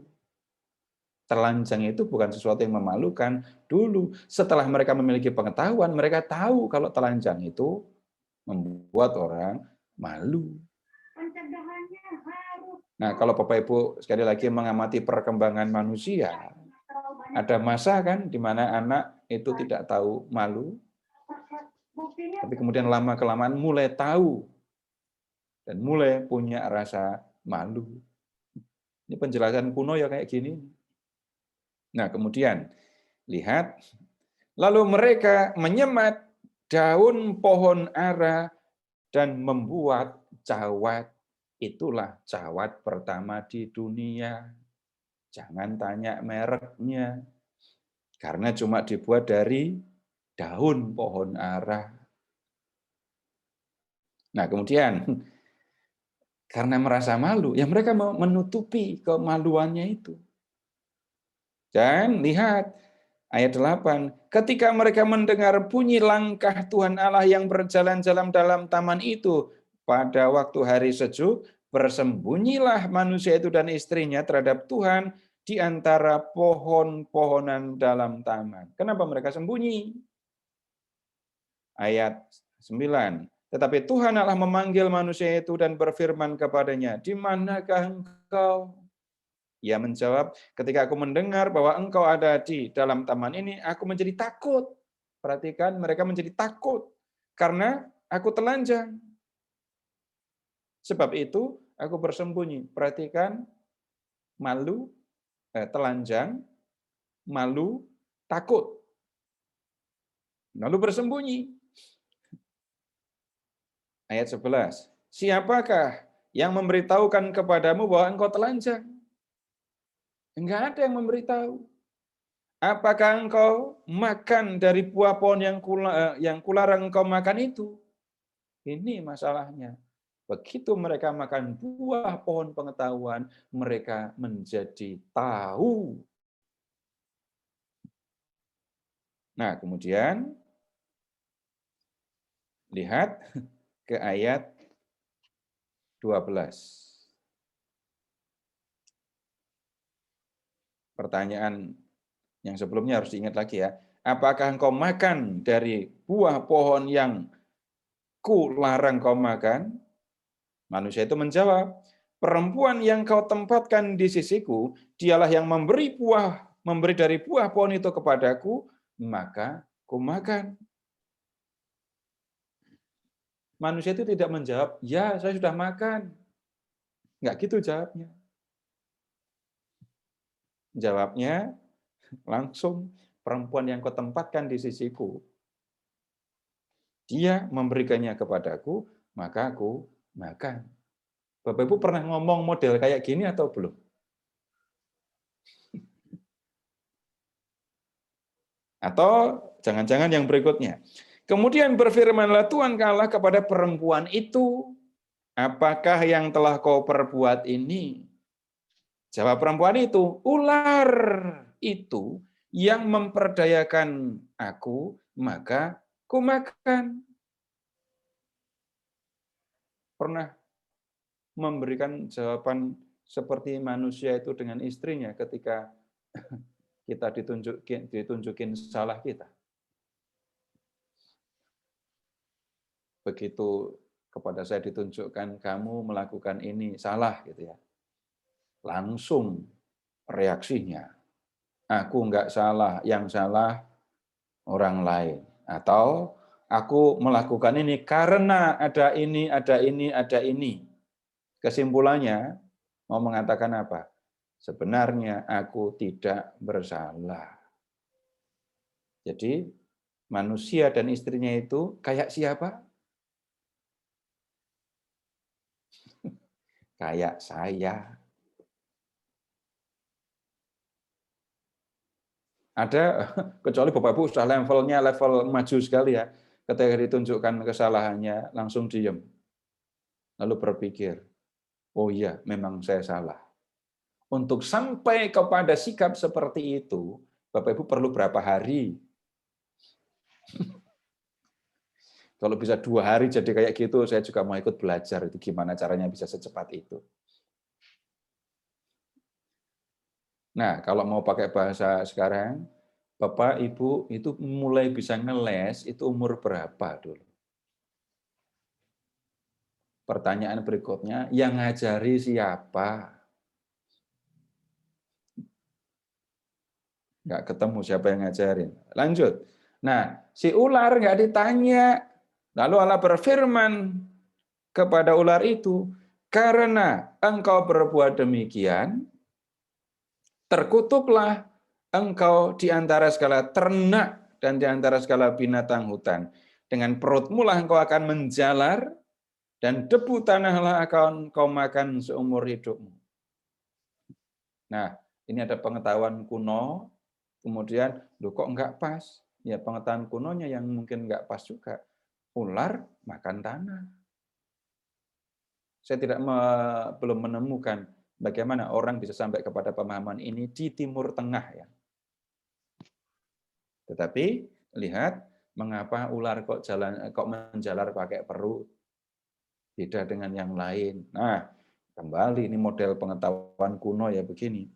Speaker 3: Telanjang itu bukan sesuatu yang memalukan. Dulu, setelah mereka memiliki pengetahuan, mereka tahu kalau telanjang itu membuat orang malu. Nah, kalau Bapak Ibu sekali lagi mengamati perkembangan manusia, ada masa kan di mana anak itu tidak tahu malu, tapi kemudian lama-kelamaan mulai tahu dan mulai punya rasa malu. Ini penjelasan kuno ya kayak gini. Nah, kemudian lihat, lalu mereka menyemat daun pohon ara dan membuat cawat. Itulah cawat pertama di dunia. Jangan tanya mereknya. Karena cuma dibuat dari daun pohon ara. Nah, kemudian karena merasa malu, ya mereka mau menutupi kemaluannya itu. Dan lihat ayat 8, ketika mereka mendengar bunyi langkah Tuhan Allah yang berjalan-jalan dalam taman itu pada waktu hari sejuk, bersembunyilah manusia itu dan istrinya terhadap Tuhan di antara pohon-pohonan dalam taman. Kenapa mereka sembunyi? Ayat 9. Tetapi Tuhan Allah memanggil manusia itu dan berfirman kepadanya, "Di manakah engkau?" Ia menjawab, "Ketika aku mendengar bahwa engkau ada di dalam taman ini, aku menjadi takut." Perhatikan, mereka menjadi takut karena aku telanjang. Sebab itu aku bersembunyi. Perhatikan, malu, telanjang, malu, takut. Lalu bersembunyi. Ayat 11. Siapakah yang memberitahukan kepadamu bahwa engkau telanjang? Enggak ada yang memberitahu. Apakah engkau makan dari buah pohon yang kularang engkau makan itu? Ini masalahnya. Begitu mereka makan buah pohon pengetahuan, mereka menjadi tahu. Nah, kemudian lihat ke ayat 12. Pertanyaan yang sebelumnya harus diingat lagi ya. Apakah engkau makan dari buah pohon yang kularang kau makan? Manusia itu menjawab, perempuan yang kau tempatkan di sisiku, dialah yang memberi dari buah pohon itu kepadaku, maka ku makan. Manusia itu tidak menjawab, ya saya sudah makan. Enggak gitu jawabnya. Jawabnya langsung, perempuan yang kau tempatkan di sisiku, Dia memberikannya kepadaku, maka aku makan. Bapak Ibu pernah ngomong model kayak gini atau belum? Atau jangan-jangan yang berikutnya. Kemudian berfirmanlah Tuhan Allah kepada perempuan itu, apakah yang telah kau perbuat ini? Jawab perempuan itu, ular itu yang memperdayakan aku, maka ku makan. Pernah memberikan jawaban seperti manusia itu dengan istrinya ketika kita ditunjukin salah kita. Begitu kepada saya ditunjukkan kamu melakukan ini salah gitu ya. Langsung reaksinya, aku enggak salah, yang salah orang lain. Atau aku melakukan ini karena ada ini, ada ini, ada ini. Kesimpulannya mau mengatakan apa? Sebenarnya aku tidak bersalah. Jadi manusia dan istrinya itu kayak siapa? Kayak saya. Ada, kecuali Bapak Ibu sudah levelnya level maju sekali ya. Ketika ditunjukkan kesalahannya, langsung diem. Lalu berpikir, oh iya, memang saya salah. Untuk sampai kepada sikap seperti itu, Bapak Ibu perlu berapa hari? Kalau bisa 2 hari jadi kayak gitu, saya juga mau ikut belajar itu gimana caranya bisa secepat itu. Nah, kalau mau pakai bahasa sekarang, Bapak Ibu itu mulai bisa ngeles itu umur berapa dulu? Pertanyaan berikutnya, yang ngajari siapa? Nggak ketemu siapa yang ngajarin. Lanjut. Nah, si ular nggak ditanya. Lalu Allah berfirman kepada ular itu, karena engkau berbuat demikian, terkutuklah engkau di antara segala ternak dan di antara segala binatang hutan. Dengan perutmu lah engkau akan menjalar, dan debu tanahlah akan kau makan seumur hidupmu. Nah, ini ada pengetahuan kuno, kemudian, loh kok enggak pas? Ya pengetahuan kunonya yang mungkin enggak pas juga. Ular makan tanah. Saya belum menemukan bagaimana orang bisa sampai kepada pemahaman ini di Timur Tengah ya. Tetapi lihat mengapa ular kok menjalar pakai perut, beda dengan yang lain. Nah, kembali ini model pengetahuan kuno ya begini.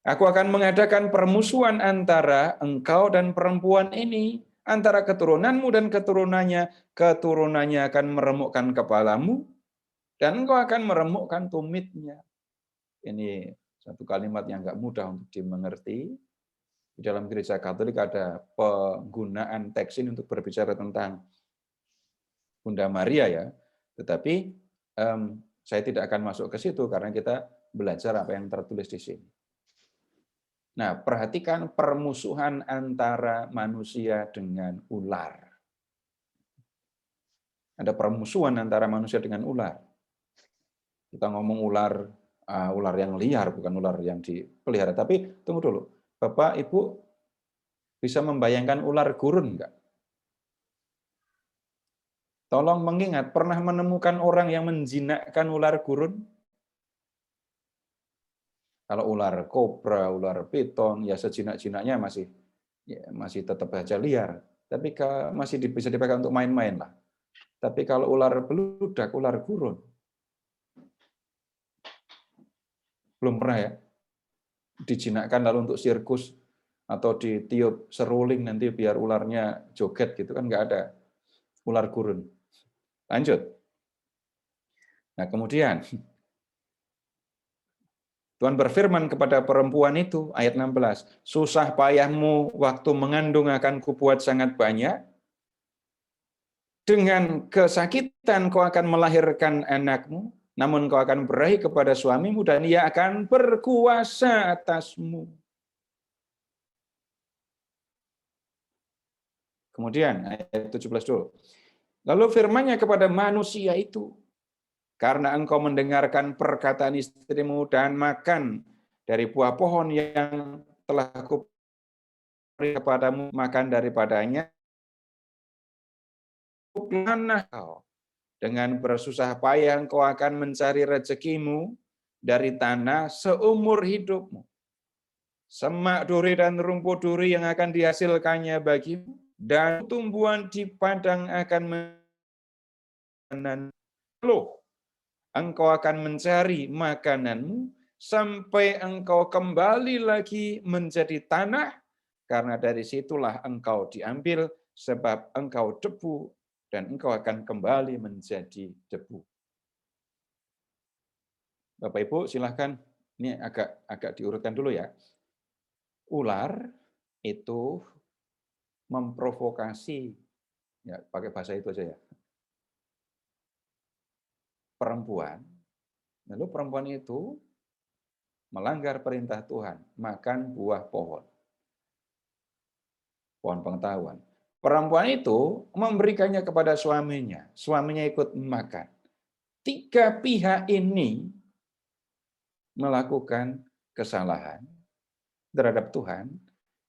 Speaker 3: Aku akan mengadakan permusuhan antara engkau dan perempuan ini, antara keturunanmu dan keturunannya. Keturunannya akan meremukkan kepalamu, dan engkau akan meremukkan tumitnya. Ini satu kalimat yang nggak mudah untuk dimengerti. Di dalam gereja Katolik ada penggunaan teks ini untuk berbicara tentang Bunda Maria ya. Tetapi saya tidak akan masuk ke situ karena kita belajar apa yang tertulis di sini. Nah, perhatikan permusuhan antara manusia dengan ular. Ada permusuhan antara manusia dengan ular. Kita ngomong ular yang liar, bukan ular yang dipelihara. Tapi tunggu dulu, Bapak, Ibu bisa membayangkan ular gurun enggak? Tolong mengingat, pernah menemukan orang yang menjinakkan ular gurun? Kalau ular kobra, ular piton, ya sejinak-jinaknya masih tetap aja liar. Tapi masih bisa dipakai untuk main-main lah. Tapi kalau ular beludak, ular gurun, belum pernah ya dijinakkan lalu untuk sirkus atau ditiup seruling nanti biar ularnya joget gitu kan, nggak ada ular gurun. Lanjut. Nah kemudian Tuhan berfirman kepada perempuan itu, ayat 16, susah payahmu waktu mengandung akan kubuat sangat banyak, dengan kesakitan kau akan melahirkan anakmu, namun kau akan berahi kepada suamimu dan ia akan berkuasa atasmu. Kemudian ayat 17 dulu. Lalu firman-Nya kepada manusia itu, karena engkau mendengarkan perkataan istrimu dan makan dari buah pohon yang telah kuberi kepadamu, makan daripadanya, tanah kau. Dengan bersusah payah engkau akan mencari rezekimu dari tanah seumur hidupmu. Semak duri dan rumput duri yang akan dihasilkannya bagimu, dan tumbuhan di padang akan loh, engkau akan mencari makananmu sampai engkau kembali lagi menjadi tanah, karena dari situlah engkau diambil, sebab engkau debu dan engkau akan kembali menjadi debu. Bapak Ibu silahkan, ini agak diurutkan dulu ya. Ular itu memprovokasi, ya pakai bahasa itu aja ya, perempuan. Lalu perempuan itu melanggar perintah Tuhan, makan buah pohon pengetahuan. Perempuan itu memberikannya kepada suaminya, suaminya ikut makan. Tiga pihak ini melakukan kesalahan terhadap Tuhan,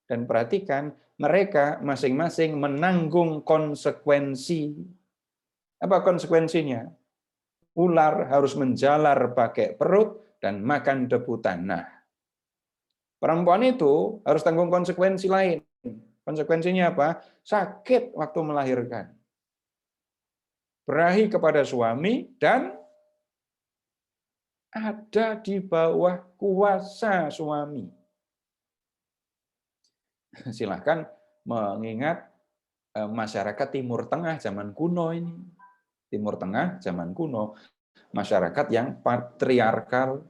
Speaker 3: dan perhatikan mereka masing-masing menanggung konsekuensi. Apa konsekuensinya? Ular harus menjalar pakai perut dan makan debu tanah. Perempuan itu harus tanggung konsekuensi lain. Konsekuensinya apa? Sakit waktu melahirkan. Berahi kepada suami dan ada di bawah kuasa suami. Silahkan mengingat masyarakat Timur Tengah zaman kuno ini. Timur Tengah zaman kuno, masyarakat yang patriarkal.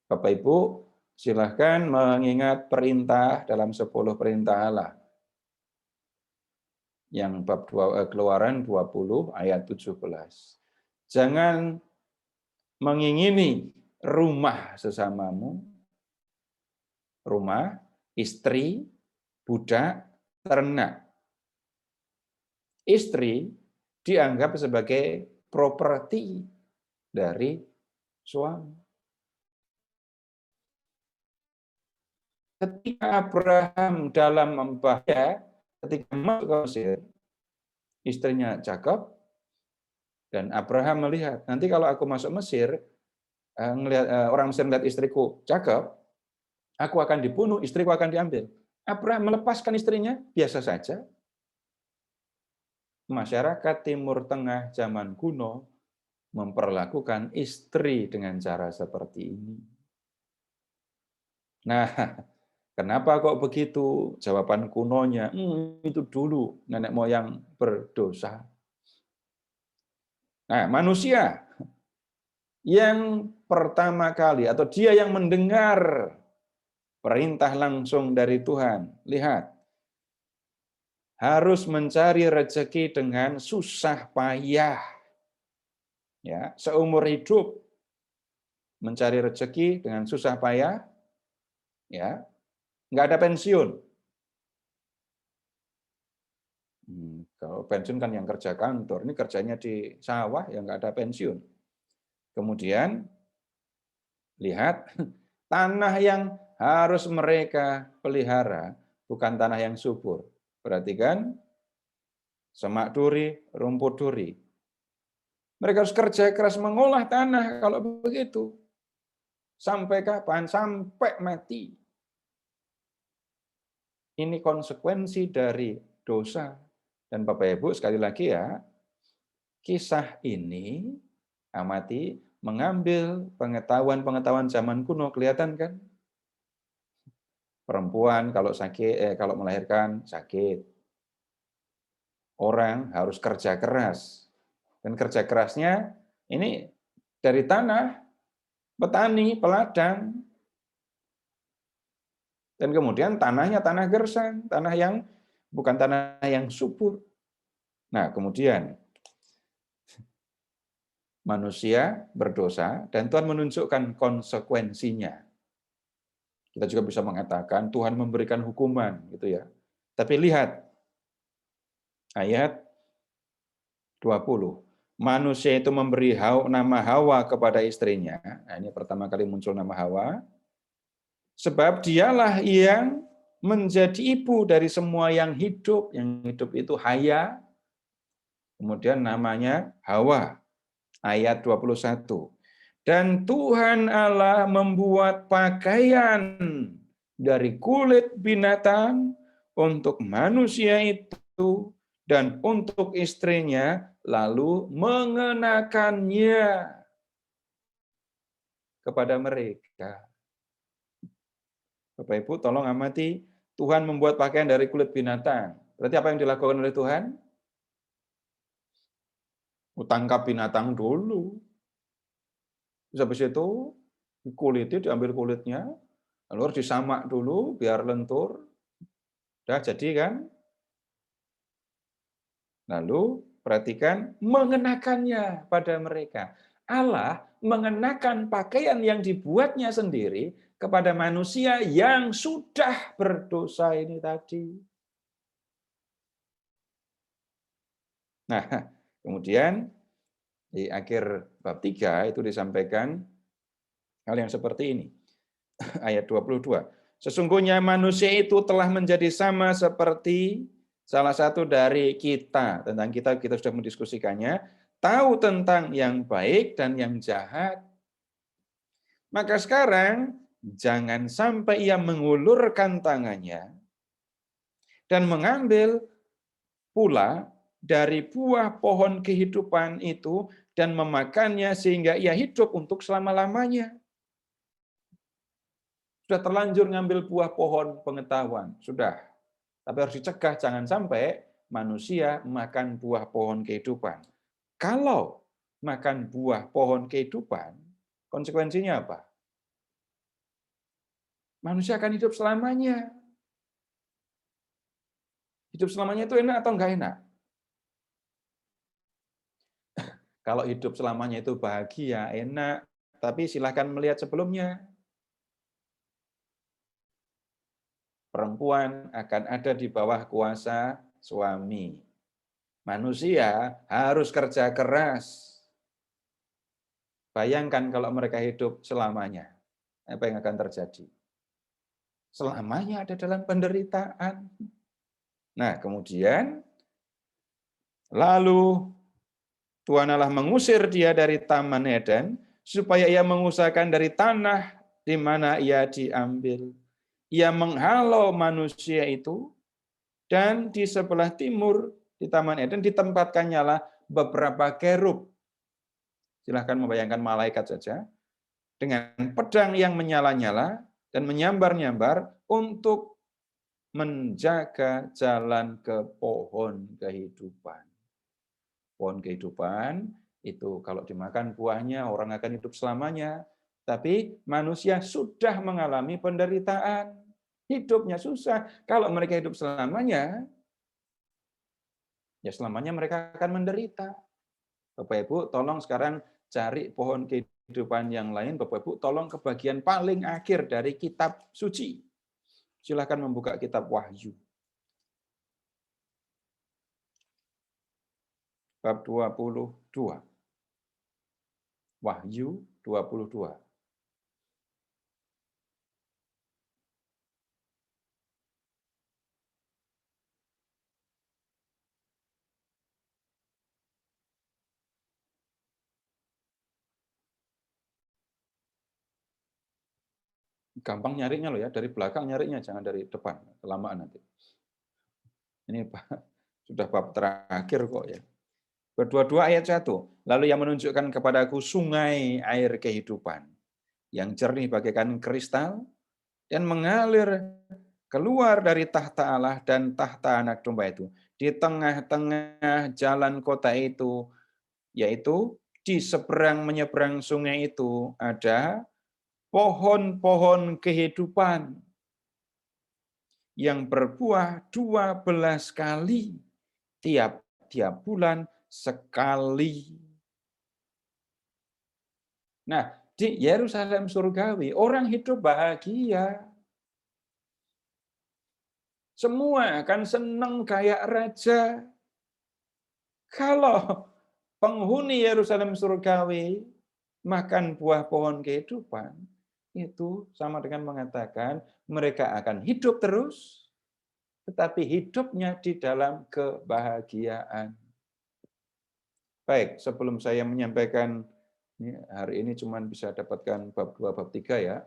Speaker 3: Bapak Ibu, silahkan mengingat perintah dalam 10 perintah Allah. Yang bab Keluaran 20 ayat 17. Jangan mengingini rumah sesamamu, rumah, istri, budak, ternak. Istri dianggap sebagai properti dari suami. Ketika Abraham dalam bahaya, ketika masuk ke Mesir, istrinya cakep, dan Abraham melihat, nanti kalau aku masuk Mesir, orang Mesir melihat istriku cakep, aku akan dibunuh, istriku akan diambil. Abraham melepaskan istrinya, biasa saja. Masyarakat Timur Tengah zaman kuno memperlakukan istri dengan cara seperti ini. Nah, kenapa kok begitu? Jawaban kunonya, itu dulu nenek moyang berdosa. Nah, manusia yang pertama kali, atau dia yang mendengar perintah langsung dari Tuhan, lihat, harus mencari rezeki dengan susah payah. Ya, seumur hidup mencari rezeki dengan susah payah, ya, nggak ada pensiun. Kalau pensiun kan yang kerja kantor, ini kerjanya di sawah, ya nggak ada pensiun. Kemudian lihat tanah yang harus mereka pelihara bukan tanah yang subur. Perhatikan, semak duri, rumput duri. Mereka harus kerja keras mengolah tanah kalau begitu. Sampai kapan? Sampai mati. Ini konsekuensi dari dosa. Dan Bapak Ibu, sekali lagi ya, kisah ini amati mengambil pengetahuan-pengetahuan zaman kuno, kelihatan kan? Perempuan kalau sakit, kalau melahirkan sakit. Orang harus kerja keras. Dan kerja kerasnya ini dari tanah, petani, peladang. Dan kemudian tanahnya tanah gersang, tanah yang bukan tanah yang subur. Nah, kemudian manusia berdosa dan Tuhan menunjukkan konsekuensinya. Kita juga bisa mengatakan Tuhan memberikan hukuman, gitu ya. Tapi lihat ayat 20. Manusia itu memberi nama Hawa kepada istrinya. Nah, ini pertama kali muncul nama Hawa. Sebab dialah yang menjadi ibu dari semua yang hidup. Yang hidup itu haya. Kemudian namanya Hawa. Ayat 21. Dan Tuhan Allah membuat pakaian dari kulit binatang untuk manusia itu dan untuk istrinya, lalu mengenakannya kepada mereka. Bapak Ibu, tolong amati, Tuhan membuat pakaian dari kulit binatang. Berarti apa yang dilakukan oleh Tuhan? Tangkap binatang dulu. Terus habis itu kulitnya diambil kulitnya, lalu harus disamak dulu biar lentur. Udah jadi kan? Lalu perhatikan mengenakannya pada mereka. Allah mengenakan pakaian yang dibuatnya sendiri kepada manusia yang sudah berdosa ini tadi. Nah, kemudian di akhir bab 3 itu disampaikan hal yang seperti ini. Ayat 22. Sesungguhnya manusia itu telah menjadi sama seperti salah satu dari kita. Tentang kita sudah mendiskusikannya. Tahu tentang yang baik dan yang jahat. Maka sekarang jangan sampai ia mengulurkan tangannya dan mengambil pula dari buah pohon kehidupan itu dan memakannya sehingga ia hidup untuk selama-lamanya. Sudah terlanjur ngambil buah pohon pengetahuan, sudah. Tapi harus dicegah jangan sampai manusia makan buah pohon kehidupan. Kalau makan buah pohon kehidupan, konsekuensinya apa? Manusia akan hidup selamanya. Hidup selamanya itu enak atau enggak enak? Kalau hidup selamanya itu bahagia, enak, tapi silahkan melihat sebelumnya. Perempuan akan ada di bawah kuasa suami. Manusia harus kerja keras. Bayangkan kalau mereka hidup selamanya. Apa yang akan terjadi? Selamanya ada dalam penderitaan. Nah, kemudian lalu Tuhan Allah mengusir dia dari Taman Eden supaya ia mengusahakan dari tanah di mana ia diambil. Ia menghalau manusia itu dan di sebelah timur di Taman Eden ditempatkannya lah beberapa kerub. Silahkan membayangkan malaikat saja dengan pedang yang menyala-nyala dan menyambar-nyambar untuk menjaga jalan ke pohon kehidupan. Pohon kehidupan itu kalau dimakan buahnya orang akan hidup selamanya. Tapi manusia sudah mengalami penderitaan. Hidupnya susah. Kalau mereka hidup selamanya, ya selamanya mereka akan menderita. Bapak Ibu, tolong sekarang cari pohon kehidupan yang lain. Bapak Ibu, tolong ke bagian paling akhir dari kitab suci. Silakan membuka kitab Wahyu. Bab 22. Wahyu 22. Gampang nyarinya loh ya, dari belakang nyarinya, jangan dari depan, kelamaan nanti. Ini sudah bab terakhir kok ya. Berdua-dua ayat 1. Lalu yang menunjukkan kepadaku sungai air kehidupan, yang jernih bagaikan kristal, dan mengalir keluar dari tahta Allah dan tahta anak domba itu. Di tengah-tengah jalan kota itu, yaitu di seberang menyeberang sungai itu, ada pohon-pohon kehidupan yang berbuah 12 kali tiap bulan sekali. Nah, di Yerusalem surgawi orang hidup bahagia. Semua akan senang kayak raja. Kalau penghuni Yerusalem surgawi makan buah pohon kehidupan, itu sama dengan mengatakan mereka akan hidup terus, tetapi hidupnya di dalam kebahagiaan. Baik, sebelum saya menyampaikan, hari ini cuma bisa dapatkan bab 2, bab 3 ya.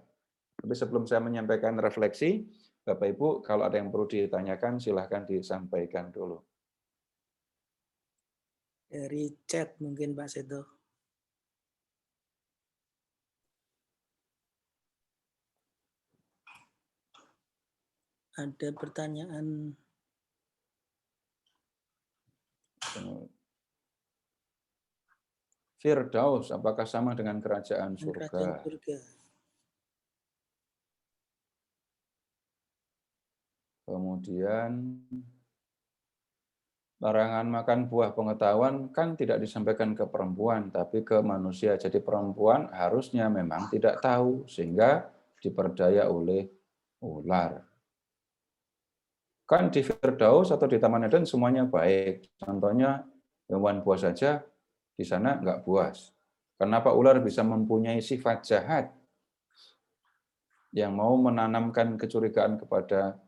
Speaker 3: Tapi sebelum saya menyampaikan refleksi, Bapak Ibu, kalau ada yang perlu ditanyakan, silahkan disampaikan dulu.
Speaker 2: Dari chat mungkin Pak Seto. Ada pertanyaan.
Speaker 3: Firdaus, apakah sama dengan kerajaan
Speaker 2: Kerajaan
Speaker 3: surga?
Speaker 2: surga.
Speaker 3: Kemudian larangan makan buah pengetahuan kan tidak disampaikan ke perempuan, tapi ke manusia. Jadi perempuan harusnya memang tidak tahu, sehingga diperdaya oleh ular. Kan di Firdaus atau di Taman Eden semuanya baik. Contohnya hewan buas saja di sana nggak buas. Kenapa ular bisa mempunyai sifat jahat yang mau menanamkan kecurigaan kepada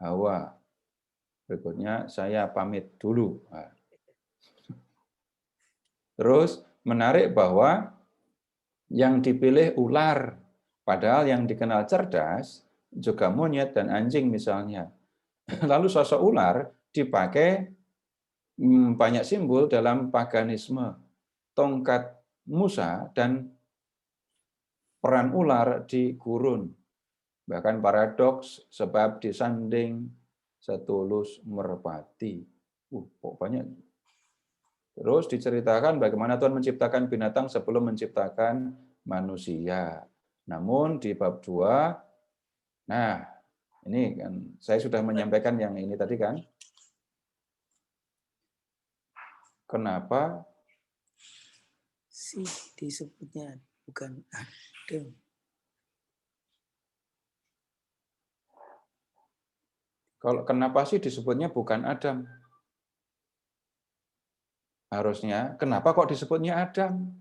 Speaker 3: Hawa? Berikutnya saya pamit dulu. Terus menarik bahwa yang dipilih ular, padahal yang dikenal cerdas juga monyet dan anjing misalnya. Lalu sosok ular dipakai banyak simbol dalam paganisme. Tongkat Musa dan peran ular di gurun. Bahkan paradoks sebab disanding setulus merpati. Kok banyak. Terus diceritakan bagaimana Tuhan menciptakan binatang sebelum menciptakan manusia. Namun di bab 2, nah ini kan saya sudah menyampaikan yang ini tadi kan. Kenapa
Speaker 2: Si disebutnya bukan Adam.
Speaker 3: kenapa sih disebutnya bukan Adam? Harusnya, kenapa kok disebutnya Adam?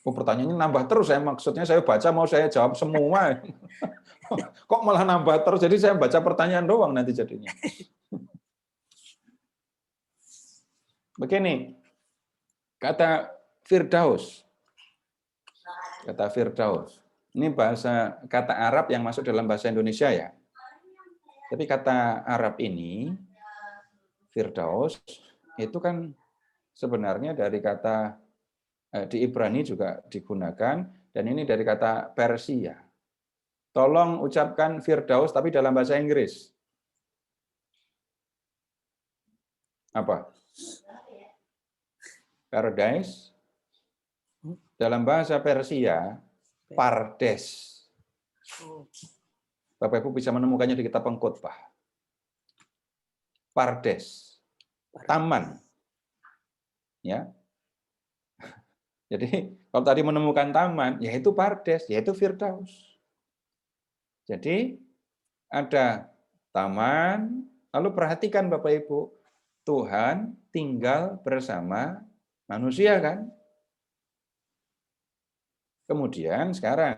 Speaker 3: Oh, pertanyaannya nambah terus, maksudnya saya baca mau saya jawab semua. Kok malah nambah terus, jadi saya baca pertanyaan doang nanti jadinya. Begini, kata Firdaus. Kata Firdaus. Ini bahasa kata Arab yang masuk dalam bahasa Indonesia ya. Tapi kata Arab ini, Firdaus, itu kan sebenarnya dari kata di Ibrani juga digunakan, dan ini dari kata Persia. Tolong ucapkan Firdaus tapi dalam bahasa Inggris. Apa? Paradise. Dalam bahasa Persia, Pardes. Bapak Ibu bisa menemukannya di kitab Pengkhotbah. Pardes. Taman. Ya. Jadi kalau tadi menemukan taman, yaitu Pardes, yaitu Firdaus. Jadi ada taman, lalu perhatikan Bapak Ibu, Tuhan tinggal bersama manusia kan? Kemudian sekarang,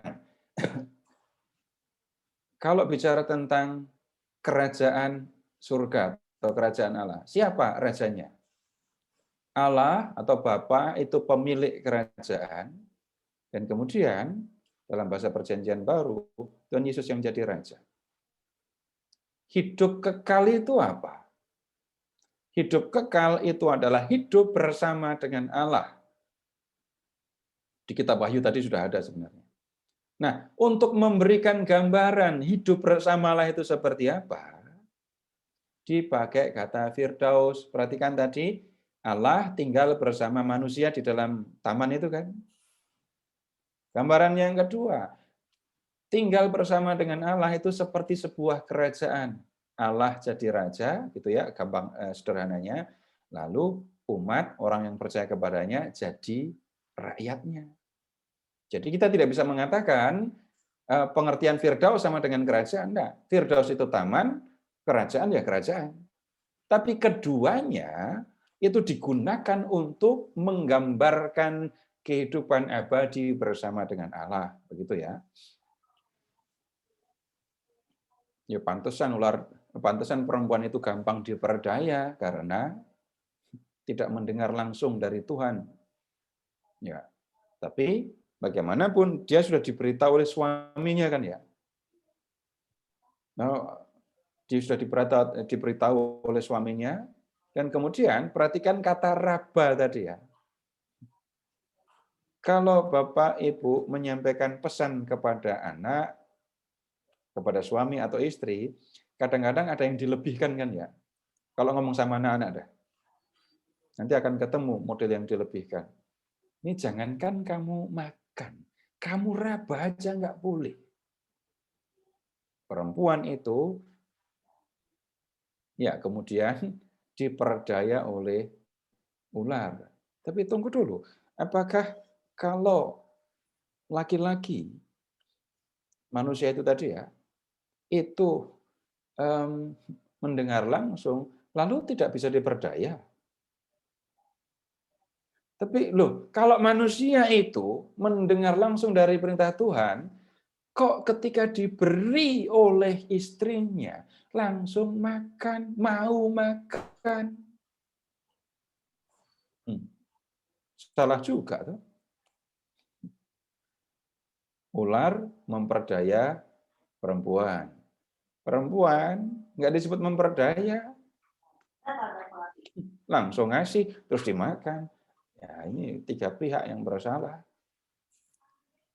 Speaker 3: kalau bicara tentang kerajaan surga atau kerajaan Allah, siapa rajanya? Allah atau Bapa itu pemilik kerajaan, dan kemudian dalam bahasa perjanjian baru, Tuhan Yesus yang jadi raja. Hidup kekal itu apa? Hidup kekal itu adalah hidup bersama dengan Allah. Di kitab Wahyu tadi sudah ada sebenarnya. Nah, untuk memberikan gambaran hidup bersama Allah itu seperti apa, dipakai kata Firdaus. Perhatikan tadi, Allah tinggal bersama manusia di dalam taman itu kan. Gambaran yang kedua, tinggal bersama dengan Allah itu seperti sebuah kerajaan. Allah jadi raja, gitu ya, gampang sederhananya. Lalu umat, orang yang percaya kepadanya jadi rakyatnya. Jadi kita tidak bisa mengatakan pengertian Firdaus sama dengan kerajaan. Enggak. Firdaus itu taman, kerajaan ya kerajaan. Tapi keduanya itu digunakan untuk menggambarkan kehidupan abadi bersama dengan Allah. Begitu ya. Ya pantesan perempuan itu gampang diperdaya karena tidak mendengar langsung dari Tuhan. Ya. Tapi bagaimanapun dia sudah diberitahu oleh suaminya kan ya. Nah, dia sudah diberitahu oleh suaminya dan kemudian perhatikan kata raba tadi ya. Kalau Bapak Ibu menyampaikan pesan kepada anak, kepada suami atau istri, kadang-kadang ada yang dilebihkan kan ya. Kalau ngomong sama anak-anak dah. Nanti akan ketemu model yang dilebihkan. Ini jangankan kamu makan, kamu raba aja nggak boleh. Perempuan itu ya kemudian diperdaya oleh ular. Tapi tunggu dulu, apakah kalau laki-laki manusia itu tadi ya, itu mendengar langsung, lalu tidak bisa diperdaya? Tapi loh, kalau manusia itu mendengar langsung dari perintah Tuhan, kok ketika diberi oleh istrinya, langsung makan, mau makan? Salah juga tuh. Ular memperdaya perempuan. Perempuan nggak disebut memperdaya. Langsung ngasih, terus dimakan. Ya, ini tiga pihak yang bersalah.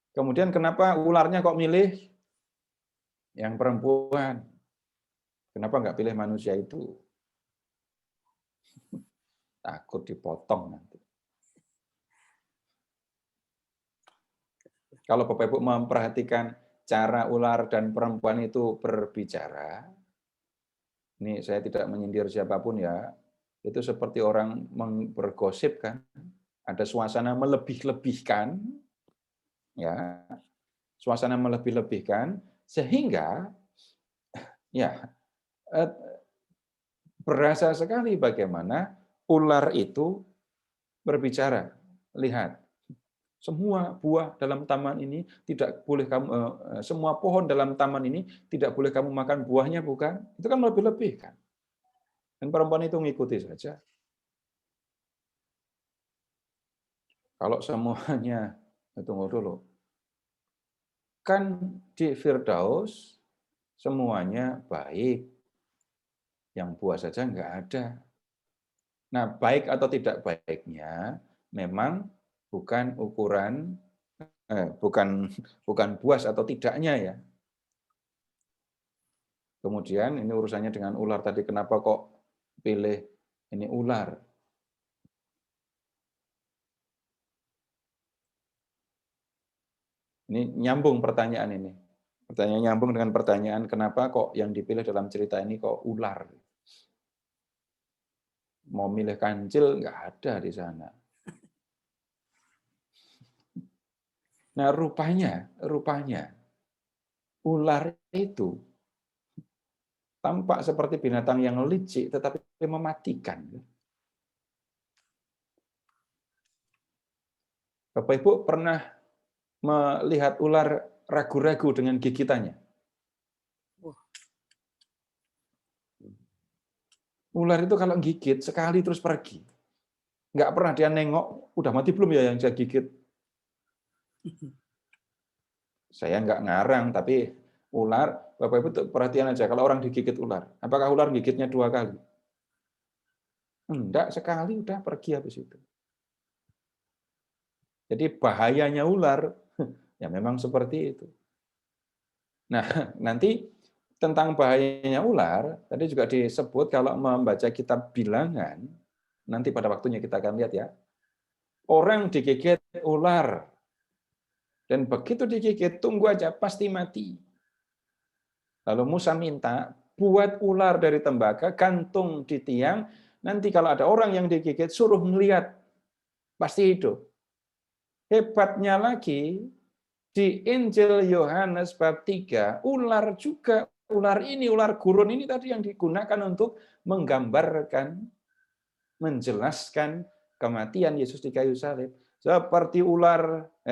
Speaker 3: Kemudian kenapa ularnya kok milih yang perempuan? Kenapa nggak pilih manusia itu? Takut dipotong nanti. Kalau Bapak Ibu memperhatikan cara ular dan perempuan itu berbicara, ini saya tidak menyindir siapapun ya, itu seperti orang bergosip kan, ada suasana melebih-lebihkan, ya, suasana melebih-lebihkan, sehingga ya berasa sekali bagaimana ular itu berbicara. Lihat, semua buah dalam taman ini tidak boleh kamu, semua pohon dalam taman ini tidak boleh kamu makan buahnya, bukan? Itu kan lebih-lebih kan. Dan perempuan itu mengikuti saja. Kalau semuanya, tunggu dulu. Kan di Firdaus semuanya baik. Yang buah saja nggak ada. Nah, baik atau tidak baiknya memang bukan ukuran, bukan puas atau tidaknya ya. Kemudian ini urusannya dengan ular tadi, kenapa kok pilih ini ular? Ini nyambung pertanyaan ini. Pertanyaan nyambung dengan pertanyaan kenapa kok yang dipilih dalam cerita ini kok ular? Mau milih kancil nggak ada di sana. Nah, rupanya ular itu tampak seperti binatang yang licik tetapi mematikan. Bapak Ibu pernah melihat ular ragu-ragu dengan gigitannya? Ular itu kalau gigit sekali terus pergi. Nggak pernah dia nengok, udah mati belum ya yang saya gigit? Saya nggak ngarang, tapi ular, Bapak Ibu perhatian aja, kalau orang digigit ular, apakah ular gigitnya 2 kali? Enggak, sekali udah pergi habis itu. Jadi bahayanya ular, ya memang seperti itu. Nah, nanti tentang bahayanya ular, tadi juga disebut kalau membaca kitab Bilangan, nanti pada waktunya kita akan lihat ya, orang digigit ular, dan begitu digigit, tunggu aja, pasti mati. Lalu Musa minta, buat ular dari tembaga, gantung di tiang, nanti kalau ada orang yang digigit, suruh melihat, pasti hidup. Hebatnya lagi, di Injil Yohanes bab 3, ular juga, ular gurun ini tadi yang digunakan untuk menggambarkan, menjelaskan kematian Yesus di kayu salib. Seperti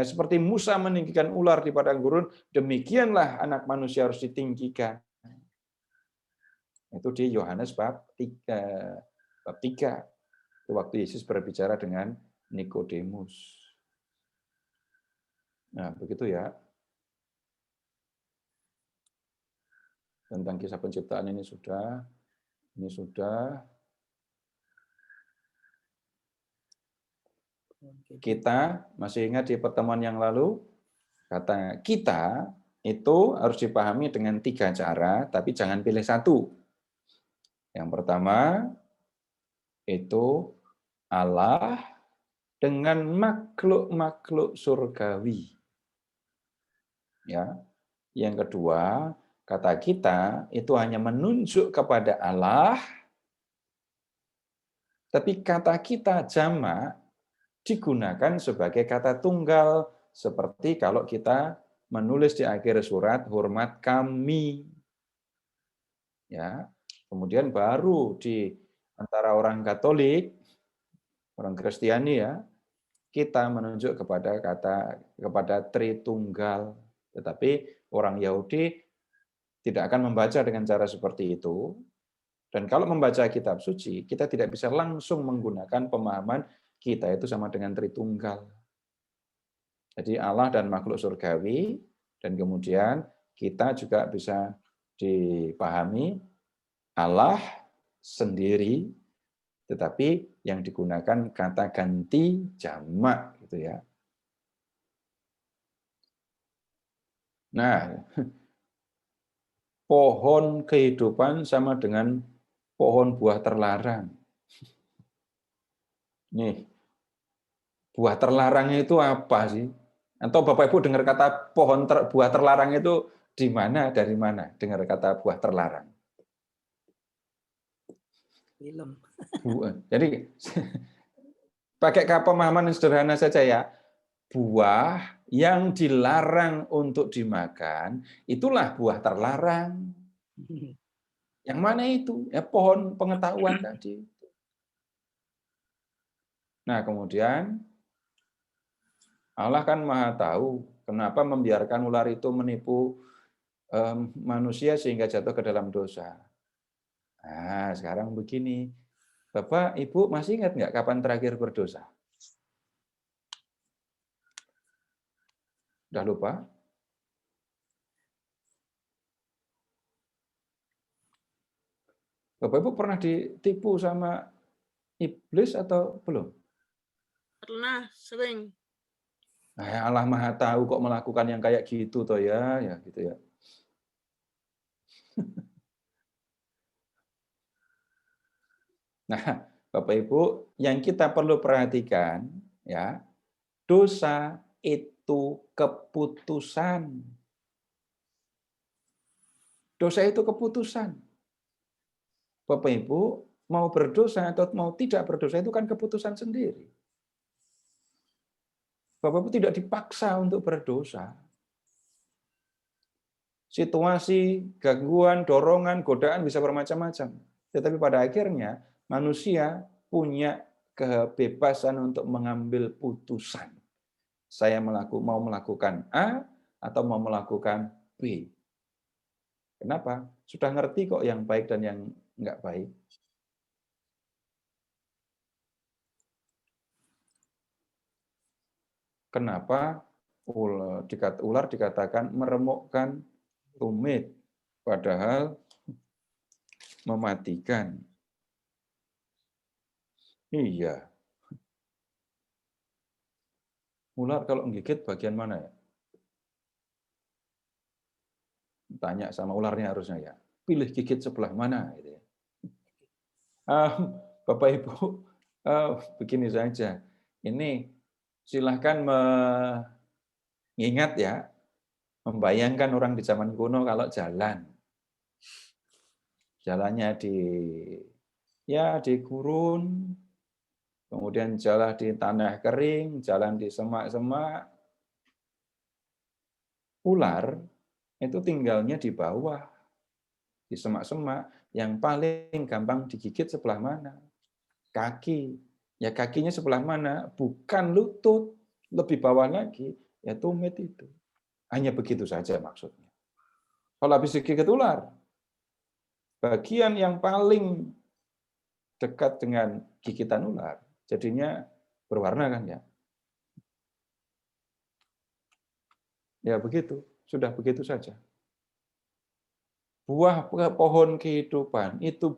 Speaker 3: seperti Musa meninggikan ular di padang gurun, demikianlah anak manusia harus ditinggikan. Itu di Yohanes bab 3. Itu waktu Yesus berbicara dengan Nikodemus. Nah, begitu ya. Tentang kisah penciptaan ini sudah. Kita masih ingat di pertemuan yang lalu, kata kita itu harus dipahami dengan 3 cara, tapi jangan pilih satu. Yang pertama, itu Allah dengan makhluk-makhluk surgawi. Ya. Yang kedua, kata kita itu hanya menunjuk kepada Allah, tapi kata kita jamak digunakan sebagai kata tunggal, seperti kalau kita menulis di akhir surat, hormat kami. Ya. Kemudian baru di antara orang Katolik, orang Kristiani ya, kita menunjuk kepada Tritunggal. Tetapi orang Yahudi tidak akan membaca dengan cara seperti itu. Dan kalau membaca kitab suci, kita tidak bisa langsung menggunakan pemahaman kita itu sama dengan Tritunggal. Jadi Allah dan makhluk surgawi, dan kemudian kita juga bisa dipahami Allah sendiri, tetapi yang digunakan kata ganti jamak gitu ya. Nah, pohon kehidupan sama dengan pohon buah terlarang. Nih, buah terlarangnya itu apa sih? Atau Bapak Ibu dengar kata buah terlarang itu di mana, dari mana dengar kata buah terlarang?
Speaker 2: Film.
Speaker 3: Jadi pakai pemahaman yang sederhana saja ya. Buah yang dilarang untuk dimakan, itulah buah terlarang. Yang mana itu? Ya pohon pengetahuan tadi. Nah, kemudian Allah kan Maha tahu kenapa membiarkan ular itu menipu manusia sehingga jatuh ke dalam dosa. Nah, sekarang begini. Bapak, Ibu masih ingat nggak kapan terakhir berdosa? Udah lupa? Bapak Ibu pernah ditipu sama iblis atau belum?
Speaker 4: Pernah, sering.
Speaker 3: Allah Maha tahu kok melakukan yang kayak gitu toh ya gitu ya. Nah, Bapak Ibu, yang kita perlu perhatikan ya, dosa itu keputusan. Dosa itu keputusan. Bapak Ibu mau berdosa atau mau tidak berdosa itu kan keputusan sendiri. Bapak Ibu tidak dipaksa untuk berdosa. Situasi, gangguan, dorongan, godaan bisa bermacam-macam. Tetapi pada akhirnya manusia punya kebebasan untuk mengambil putusan. Saya mau melakukan A atau mau melakukan B. Kenapa? Sudah ngerti kok yang baik dan yang enggak baik. Kenapa ular dikatakan meremukkan tumit, padahal mematikan. Iya. Ular kalau menggigit bagian mana ya? Tanya sama ularnya harusnya ya. Pilih gigit sebelah mana gitu ya. Bapak Ibu, begini saja. Ini silahkan mengingat ya, membayangkan orang di zaman kuno kalau jalan. Jalannya di gurun, kemudian jalan di tanah kering, jalan di semak-semak. ular itu tinggalnya di bawah, di semak-semak, yang paling gampang digigit sebelah mana? Kaki. Ya kakinya sebelah mana? Bukan lutut, lebih bawah lagi, ya tumit itu. Hanya begitu saja maksudnya. Kalau habis digigit ular, bagian yang paling dekat dengan gigitan ular, jadinya berwarna kan ya. Ya begitu, sudah begitu saja. Buah pohon kehidupan itu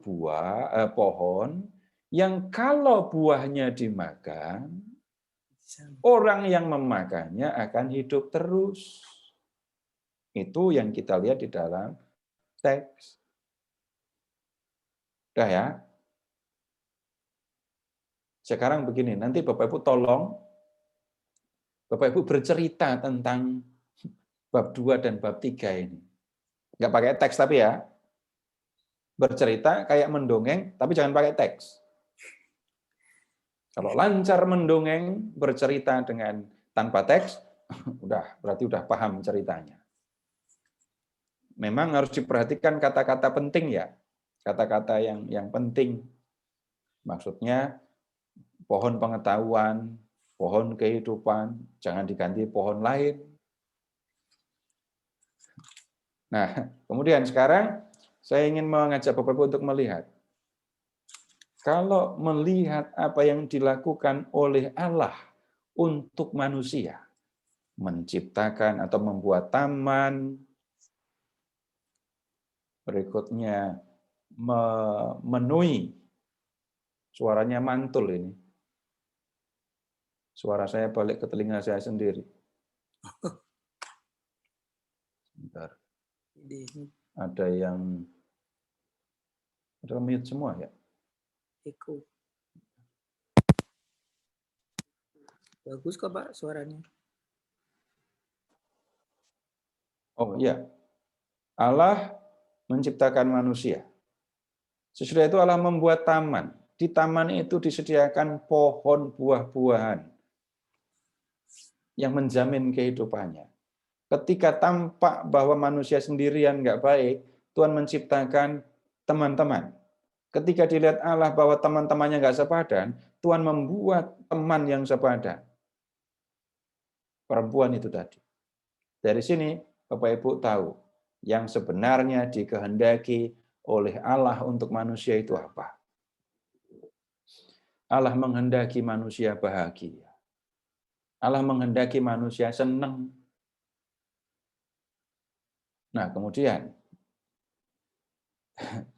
Speaker 3: pohon yang kalau buahnya dimakan, orang yang memakannya akan hidup terus. Itu yang kita lihat di dalam teks. Udah ya. Sekarang begini, nanti Bapak Ibu tolong Bapak Ibu bercerita tentang bab 2 dan bab 3 ini. Nggak pakai teks tapi ya. Bercerita kayak mendongeng, tapi jangan pakai teks. Kalau lancar mendongeng, bercerita dengan tanpa teks, berarti udah paham ceritanya. Memang harus diperhatikan kata-kata penting ya. Kata-kata yang penting. Maksudnya pohon pengetahuan, pohon kehidupan, jangan diganti pohon lain. Nah, kemudian sekarang saya ingin mengajak Bapak Ibu untuk melihat. Kalau melihat apa yang dilakukan oleh Allah untuk manusia, menciptakan atau membuat taman, berikutnya memenuhi, suaranya mantul ini. Suara saya balik ke telinga saya sendiri. Sebentar. Ada yang mute semua ya?
Speaker 2: Eko. Bagus kok Pak suaranya.
Speaker 3: Oh iya. Allah menciptakan manusia. Sesudah itu Allah membuat taman. Di taman itu disediakan pohon buah-buahan yang menjamin kehidupannya. Ketika tampak bahwa manusia sendirian nggak baik, Tuhan menciptakan teman-teman. Ketika dilihat Allah bahwa teman-temannya nggak sepadan, Tuhan membuat teman yang sepadan. Perempuan itu tadi. Dari sini Bapak Ibu tahu, yang sebenarnya dikehendaki oleh Allah untuk manusia itu apa? Allah menghendaki manusia bahagia. Allah menghendaki manusia senang. Nah, kemudian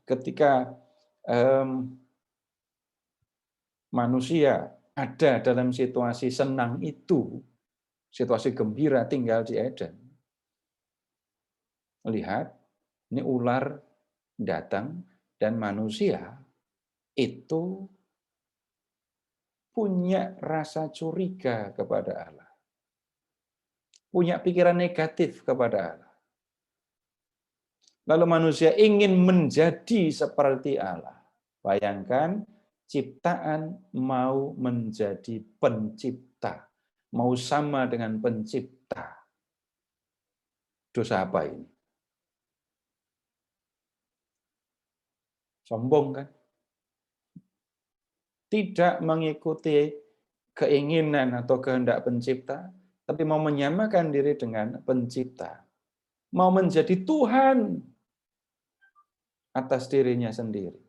Speaker 3: ketika manusia ada dalam situasi senang itu, situasi gembira tinggal di Eden. Lihat, ini ular datang dan manusia itu punya rasa curiga kepada Allah. Punya pikiran negatif kepada Allah. Lalu manusia ingin menjadi seperti Allah. Bayangkan, ciptaan mau menjadi pencipta. Mau sama dengan pencipta. Dosa apa ini? Sombong kan? Tidak mengikuti keinginan atau kehendak pencipta, tapi mau menyamakan diri dengan pencipta. Mau menjadi Tuhan atas dirinya sendiri.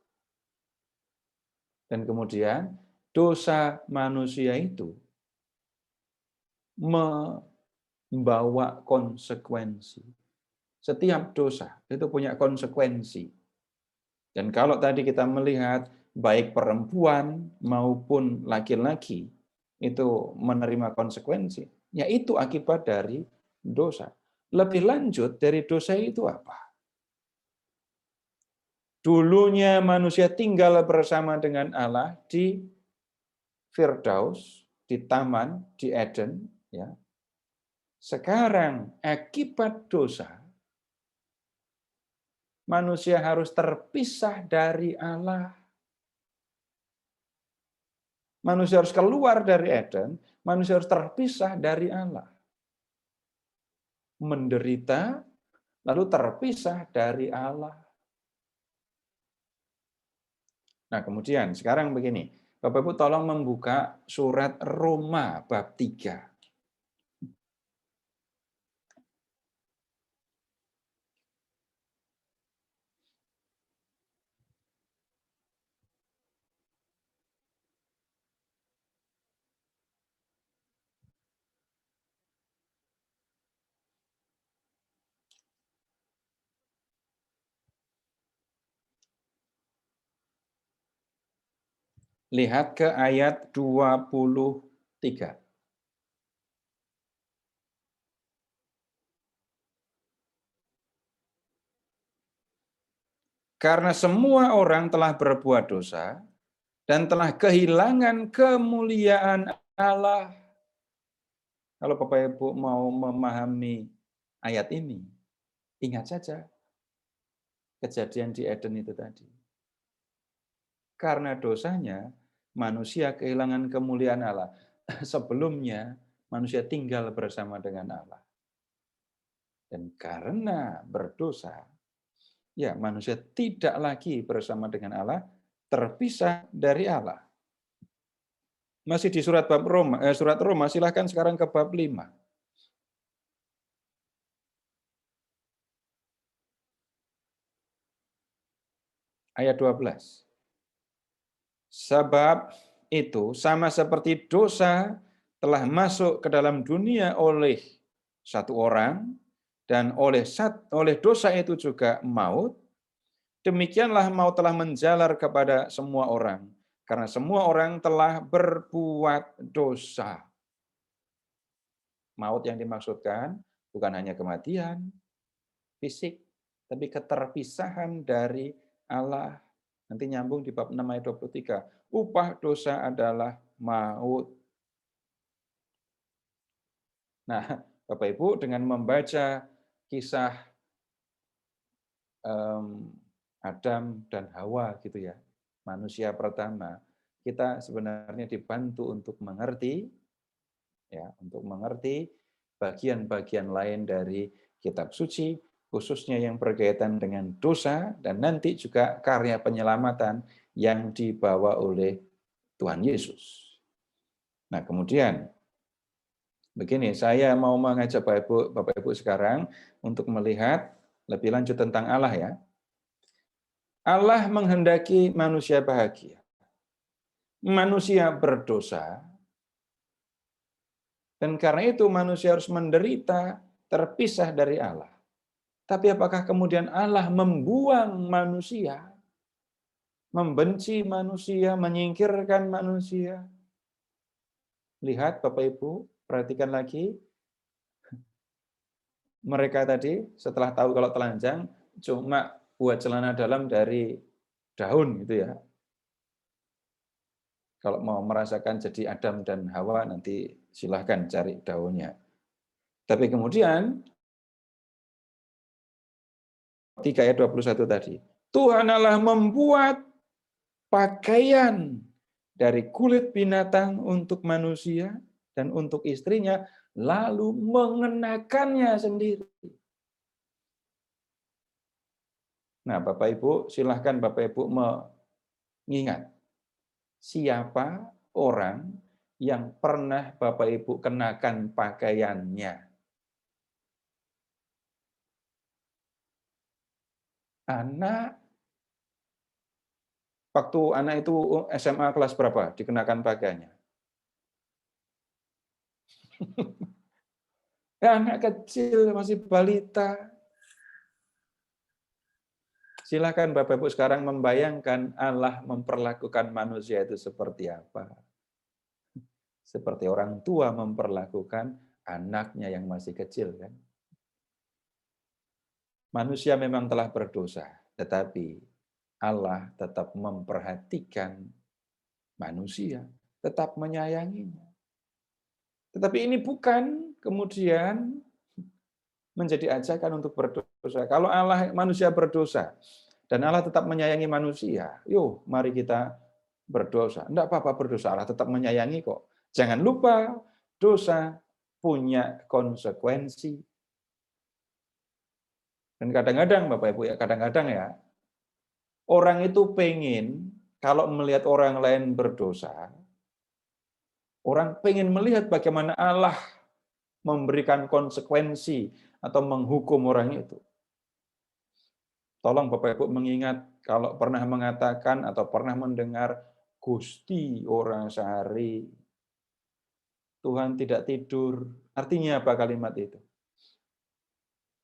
Speaker 3: Dan kemudian dosa manusia itu membawa konsekuensi. Setiap dosa itu punya konsekuensi. Dan kalau tadi kita melihat baik perempuan maupun laki-laki itu menerima konsekuensi, yaitu akibat dari dosa. Lebih lanjut dari dosa itu apa? Dulunya manusia tinggal bersama dengan Allah di Firdaus, di taman, di Eden. Ya. Sekarang akibat dosa, manusia harus terpisah dari Allah. Manusia harus keluar dari Eden, manusia harus terpisah dari Allah. menderita, lalu terpisah dari Allah. Nah, kemudian sekarang begini, Bapak Ibu tolong membuka surat Roma bab 3. Lihat ke ayat 23. Karena semua orang telah berbuat dosa dan telah kehilangan kemuliaan Allah. Kalau Bapak Ibu mau memahami ayat ini, ingat saja kejadian di Eden itu tadi. Karena dosanya, manusia kehilangan kemuliaan Allah. Sebelumnya, manusia tinggal bersama dengan Allah. Dan karena berdosa, ya manusia tidak lagi bersama dengan Allah, terpisah dari Allah. Masih di surat Roma, silahkan sekarang ke bab 5. Ayat 12. Sebab itu sama seperti dosa telah masuk ke dalam dunia oleh satu orang, dan oleh dosa itu juga maut, demikianlah maut telah menjalar kepada semua orang, karena semua orang telah berbuat dosa. Maut yang dimaksudkan bukan hanya kematian fisik, tapi keterpisahan dari Allah. Nanti nyambung di bab 6 ayat 23. Upah dosa adalah maut. Nah, Bapak Ibu, dengan membaca kisah Adam dan Hawa gitu ya, manusia pertama, kita sebenarnya dibantu untuk mengerti bagian-bagian lain dari kitab suci, khususnya yang berkaitan dengan dosa, dan nanti juga karya penyelamatan yang dibawa oleh Tuhan Yesus. Nah, kemudian begini, saya mau mengajak Bapak Ibu sekarang untuk melihat lebih lanjut tentang Allah ya. Allah menghendaki manusia bahagia. Manusia berdosa, dan karena itu manusia harus menderita, terpisah dari Allah. Tapi apakah kemudian Allah membuang manusia, membenci manusia, menyingkirkan manusia? Lihat Bapak Ibu, perhatikan lagi. Mereka tadi setelah tahu kalau telanjang, cuma buat celana dalam dari daun gitu ya. Kalau mau merasakan jadi Adam dan Hawa, nanti silahkan cari daunnya. Tapi kemudian 3 ayat 21 tadi. Tuhan Allah membuat pakaian dari kulit binatang untuk manusia dan untuk istrinya, lalu mengenakannya sendiri. Nah, Bapak Ibu, silahkan Bapak Ibu mengingat siapa orang yang pernah Bapak Ibu kenakan pakaiannya. Anak, waktu anak itu SMA kelas berapa dikenakan pakaiannya? Anak kecil, masih balita. Silakan Bapak Ibu sekarang membayangkan Allah memperlakukan manusia itu seperti apa. Seperti orang tua memperlakukan anaknya yang masih kecil kan. Manusia memang telah berdosa, tetapi Allah tetap memperhatikan manusia, tetap menyayanginya. Tetapi ini bukan kemudian menjadi ajakan untuk berdosa. Kalau manusia berdosa dan Allah tetap menyayangi manusia, yuk mari kita berdosa. Enggak apa-apa berdosa, Allah tetap menyayangi kok. Jangan lupa dosa punya konsekuensi. Dan kadang-kadang Bapak Ibu ya, kadang-kadang ya, orang itu pengen kalau melihat orang lain berdosa, orang pengen melihat bagaimana Allah memberikan konsekuensi atau menghukum orang itu. Tolong Bapak Ibu mengingat kalau pernah mengatakan atau pernah mendengar Gusti orang sehari, Tuhan tidak tidur. Artinya apa kalimat itu?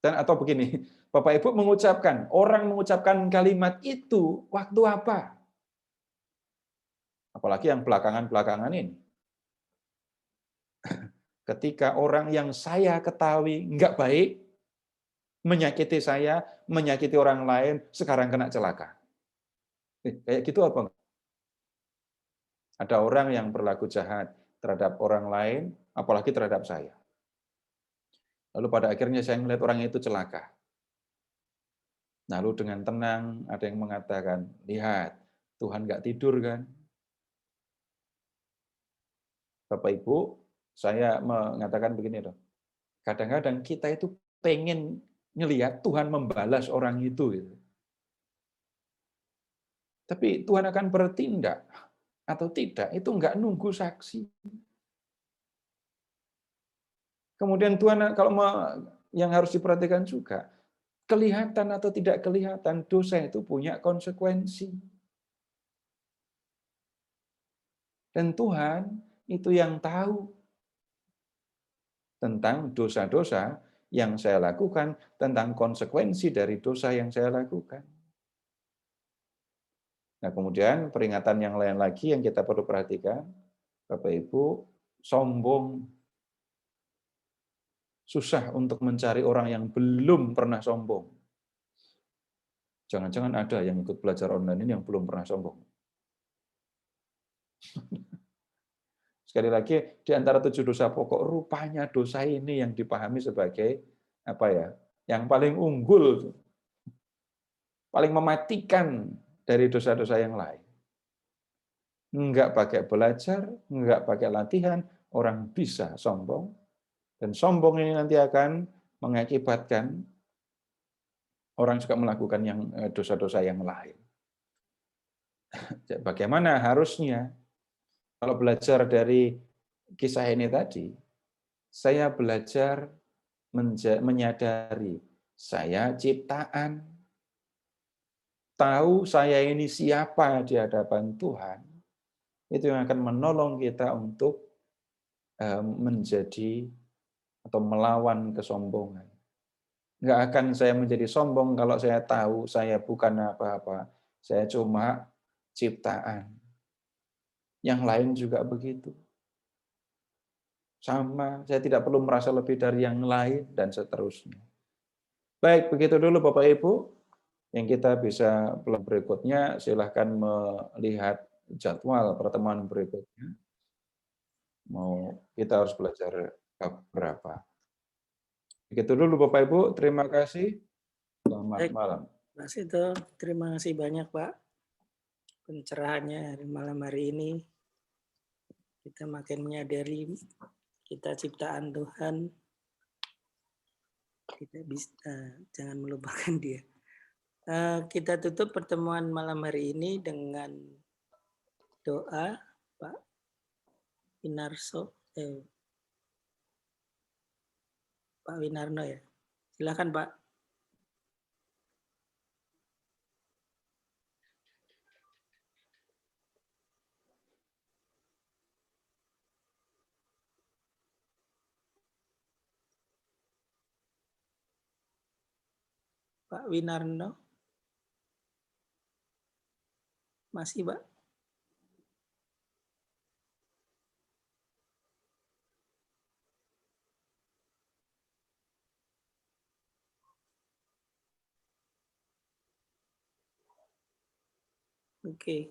Speaker 3: Dan atau begini, Bapak Ibu mengucapkan, orang mengucapkan kalimat itu waktu apa? Apalagi yang belakangan-belakangan ini. Ketika orang yang saya ketahui nggak baik, menyakiti saya, menyakiti orang lain, sekarang kena celaka. Kayak gitu apa? Ada orang yang berlaku jahat terhadap orang lain, apalagi terhadap saya. Lalu pada akhirnya saya melihat orang itu celaka. Lalu dengan tenang ada yang mengatakan, lihat, Tuhan nggak tidur kan? Bapak Ibu, saya mengatakan begini dong. Kadang-kadang kita itu pengen ngelihat Tuhan membalas orang itu. Gitu. Tapi Tuhan akan bertindak atau tidak, itu nggak nunggu saksi. Kemudian Tuhan kalau yang harus diperhatikan juga, kelihatan atau tidak kelihatan, dosa itu punya konsekuensi. Dan Tuhan itu yang tahu tentang dosa-dosa yang saya lakukan, tentang konsekuensi dari dosa yang saya lakukan. Nah, kemudian peringatan yang lain lagi yang kita perlu perhatikan, Bapak Ibu, sombong. Susah untuk mencari orang yang belum pernah sombong. Jangan-jangan ada yang ikut belajar online ini yang belum pernah sombong. Sekali lagi, di antara 7 dosa pokok, rupanya dosa ini yang dipahami sebagai apa ya? Yang paling unggul, paling mematikan dari dosa-dosa yang lain. Enggak pakai belajar, enggak pakai latihan, orang bisa sombong. Dan sombong ini nanti akan mengakibatkan orang juga melakukan yang dosa-dosa yang lain. Bagaimana harusnya? Kalau belajar dari kisah ini tadi, saya belajar menyadari saya ciptaan. Tahu saya ini siapa di hadapan Tuhan, itu yang akan menolong kita untuk menjadi atau melawan kesombongan. Nggak akan saya menjadi sombong kalau saya tahu saya bukan apa-apa. Saya cuma ciptaan. Yang lain juga begitu. Sama, saya tidak perlu merasa lebih dari yang lain, dan seterusnya. Baik, begitu dulu Bapak Ibu. Yang kita bisa berikutnya, silahkan melihat jadwal pertemuan berikutnya. Kita harus belajar berapa. Begitu dulu Bapak Ibu, terima kasih. Selamat malam.
Speaker 2: Mas itu, terima kasih banyak Pak. Pencerahannya malam hari ini. Kita makin menyadari kita ciptaan Tuhan. Kita bisa jangan melupakan Dia. Kita tutup pertemuan malam hari ini dengan doa Pak Winarso. Pak Winarno ya. Silakan Pak. Pak Winarno. Masih, Pak? Oke.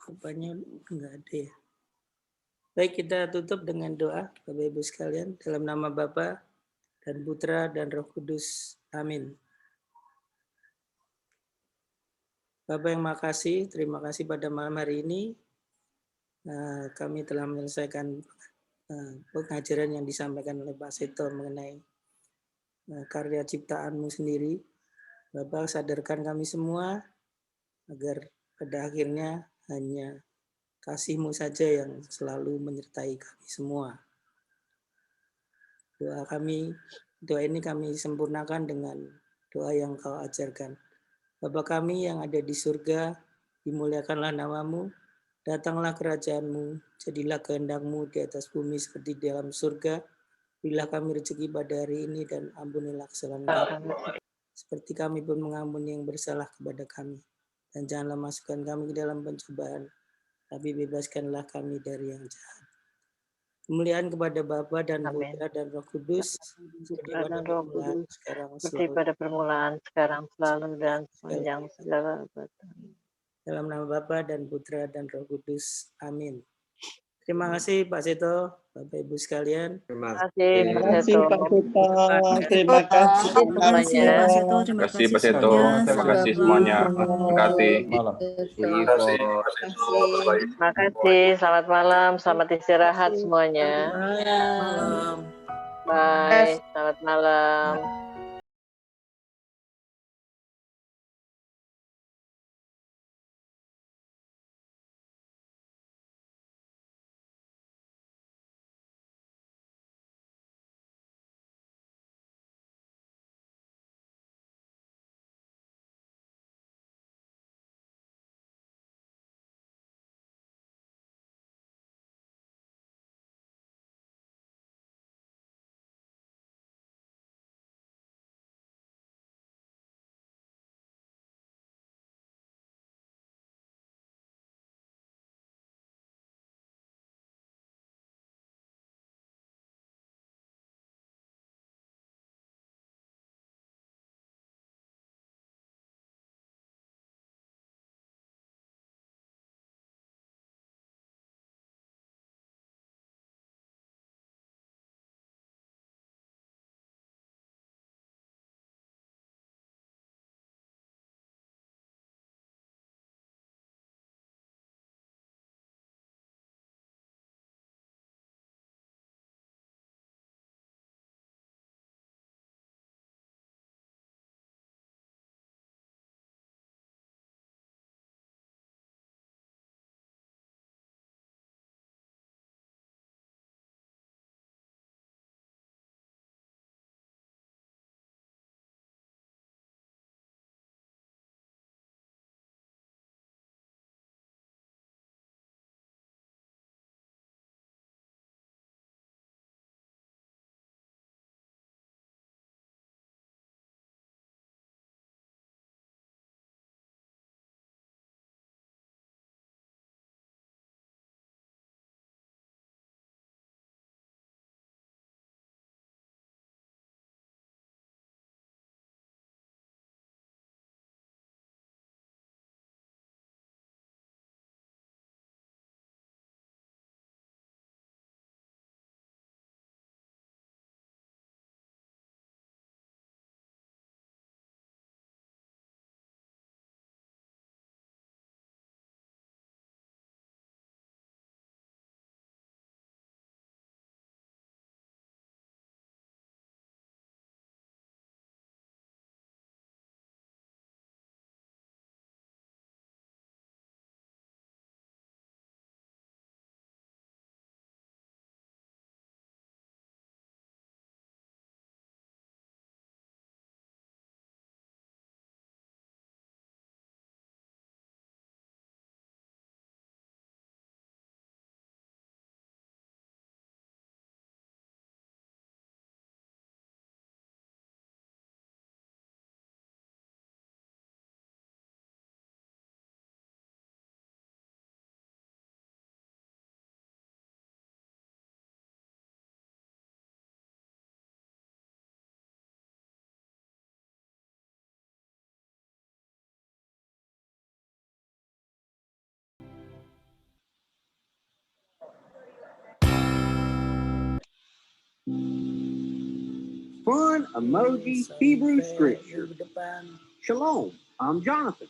Speaker 2: Rupanya enggak ada ya. Baik, kita tutup dengan doa, Bapak Ibu sekalian, dalam nama Bapa dan Putra dan Roh Kudus. Amin. Bapak yang makasih, terima kasih pada malam hari ini. Kami telah menyelesaikan pengajaran yang disampaikan oleh Pak Seto mengenai karya ciptaan-Mu sendiri. Bapa, sadarkan kami semua agar pada akhirnya hanya kasih-Mu saja yang selalu menyertai kami semua. Doa ini kami sempurnakan dengan doa yang Kau ajarkan. Bapa kami yang ada di surga, dimuliakanlah nama-Mu, datanglah kerajaan-Mu, jadilah kehendak-Mu di atas bumi seperti di dalam surga. Berilah kami rezeki pada hari ini dan ampunilah kesalahan kami, seperti kami pun mengampuni yang bersalah kepada kami. Dan janganlah masukkan kami ke dalam pencobaan, tapi bebaskanlah kami dari yang jahat. Kemuliaan kepada Bapa dan
Speaker 5: Amin.
Speaker 2: Putra dan Roh Kudus, seperti
Speaker 5: Putra
Speaker 2: pada
Speaker 5: dan Roh
Speaker 2: permulaan,
Speaker 5: Kudus,
Speaker 2: sekarang,
Speaker 5: seperti
Speaker 2: selalu,
Speaker 5: pada permulaan, sekarang, selalu, dan sepanjang segala abad.
Speaker 2: dalam nama Bapa dan Putra dan Roh Kudus. Amin. Terima kasih Pak Seto, Bapak Ibu sekalian.
Speaker 5: Terima kasih, Pak
Speaker 6: Terima kasih
Speaker 5: Seto.
Speaker 6: Pak Seto. Terima kasih
Speaker 7: Terima kasih
Speaker 5: semuanya.
Speaker 7: Pak Seto, terima
Speaker 8: Terima kasih
Speaker 7: kasih
Speaker 8: Pak Seto,
Speaker 7: semuanya.
Speaker 8: terima
Speaker 7: Selamat
Speaker 8: kasih
Speaker 7: malam.
Speaker 8: semuanya. Terima kasih.
Speaker 3: Malam.
Speaker 8: Terima kasih.
Speaker 5: Terima kasih, selamat malam, selamat istirahat semuanya.
Speaker 7: Malam.
Speaker 5: Bye, selamat malam.
Speaker 1: Fun Emoji Hebrew
Speaker 2: Sampai
Speaker 1: Scripture.
Speaker 2: minggu depan.
Speaker 1: Shalom, I'm Jonathan.